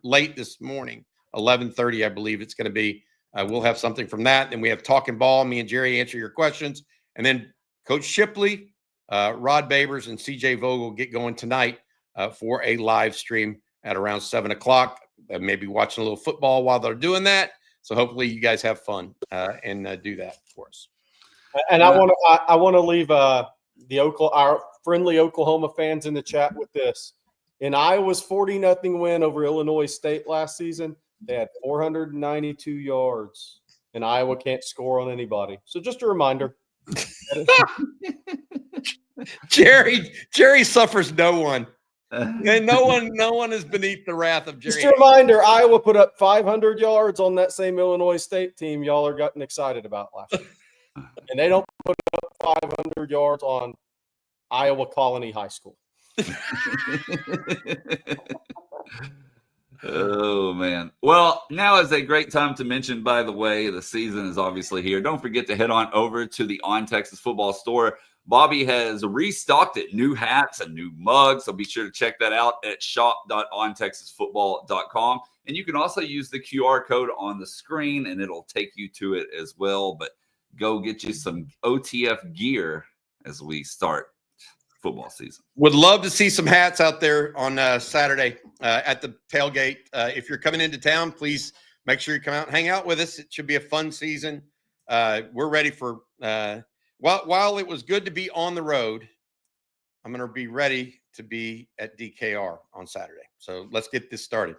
late this morning, 11:30, I believe it's going to be. We'll have something from that. Then we have Talking Ball. Me and Jerry answer your questions. And then Coach Shipley, Rod Babers, and CJ Vogel get going tonight for a live stream at around 7 o'clock. Maybe watching a little football while they're doing that. So hopefully you guys have fun and do that for us. And I want to leave our friendly Oklahoma fans in the chat with this. In Iowa's 40-0 win over Illinois State last season, they had 492 yards, and Iowa can't score on anybody. So just a reminder. Jerry suffers no one. And no one is beneath the wrath of Jerry. Just a reminder, Iowa put up 500 yards on that same Illinois State team y'all are getting excited about last year. And they don't put up 500 yards on Iowa Colony High School. Oh, man. Well, now is a great time to mention, by the way, the season is obviously here. Don't forget to head on over to the On Texas Football store. Bobby has restocked it, new hats and new mugs. So be sure to check that out at shop.ontexasfootball.com. And you can also use the QR code on the screen and it'll take you to it as well. But go get you some OTF gear as we start football season. Would love to see some hats out there on Saturday at the tailgate. If you're coming into town, please make sure you come out and hang out with us. It should be a fun season. We're ready for while it was good to be on the road, I'm going to be ready to be at DKR on Saturday. So let's get this started.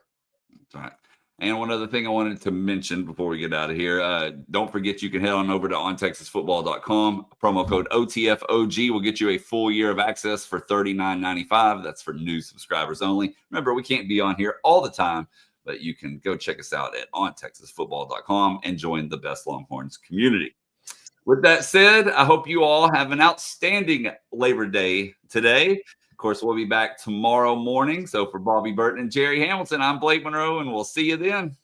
All right. And one other thing I wanted to mention before we get out of here, don't forget you can head on over to ontexasfootball.com. Promo code OTFOG will get you a full year of access for $39.95. That's for new subscribers only. Remember, we can't be on here all the time, but you can go check us out at ontexasfootball.com and join the Best Longhorns community. With that said, I hope you all have an outstanding Labor Day today. Of course, we'll be back tomorrow morning. So for Bobby Burton and Jerry Hamilton, I'm Blake Monroe, and we'll see you then.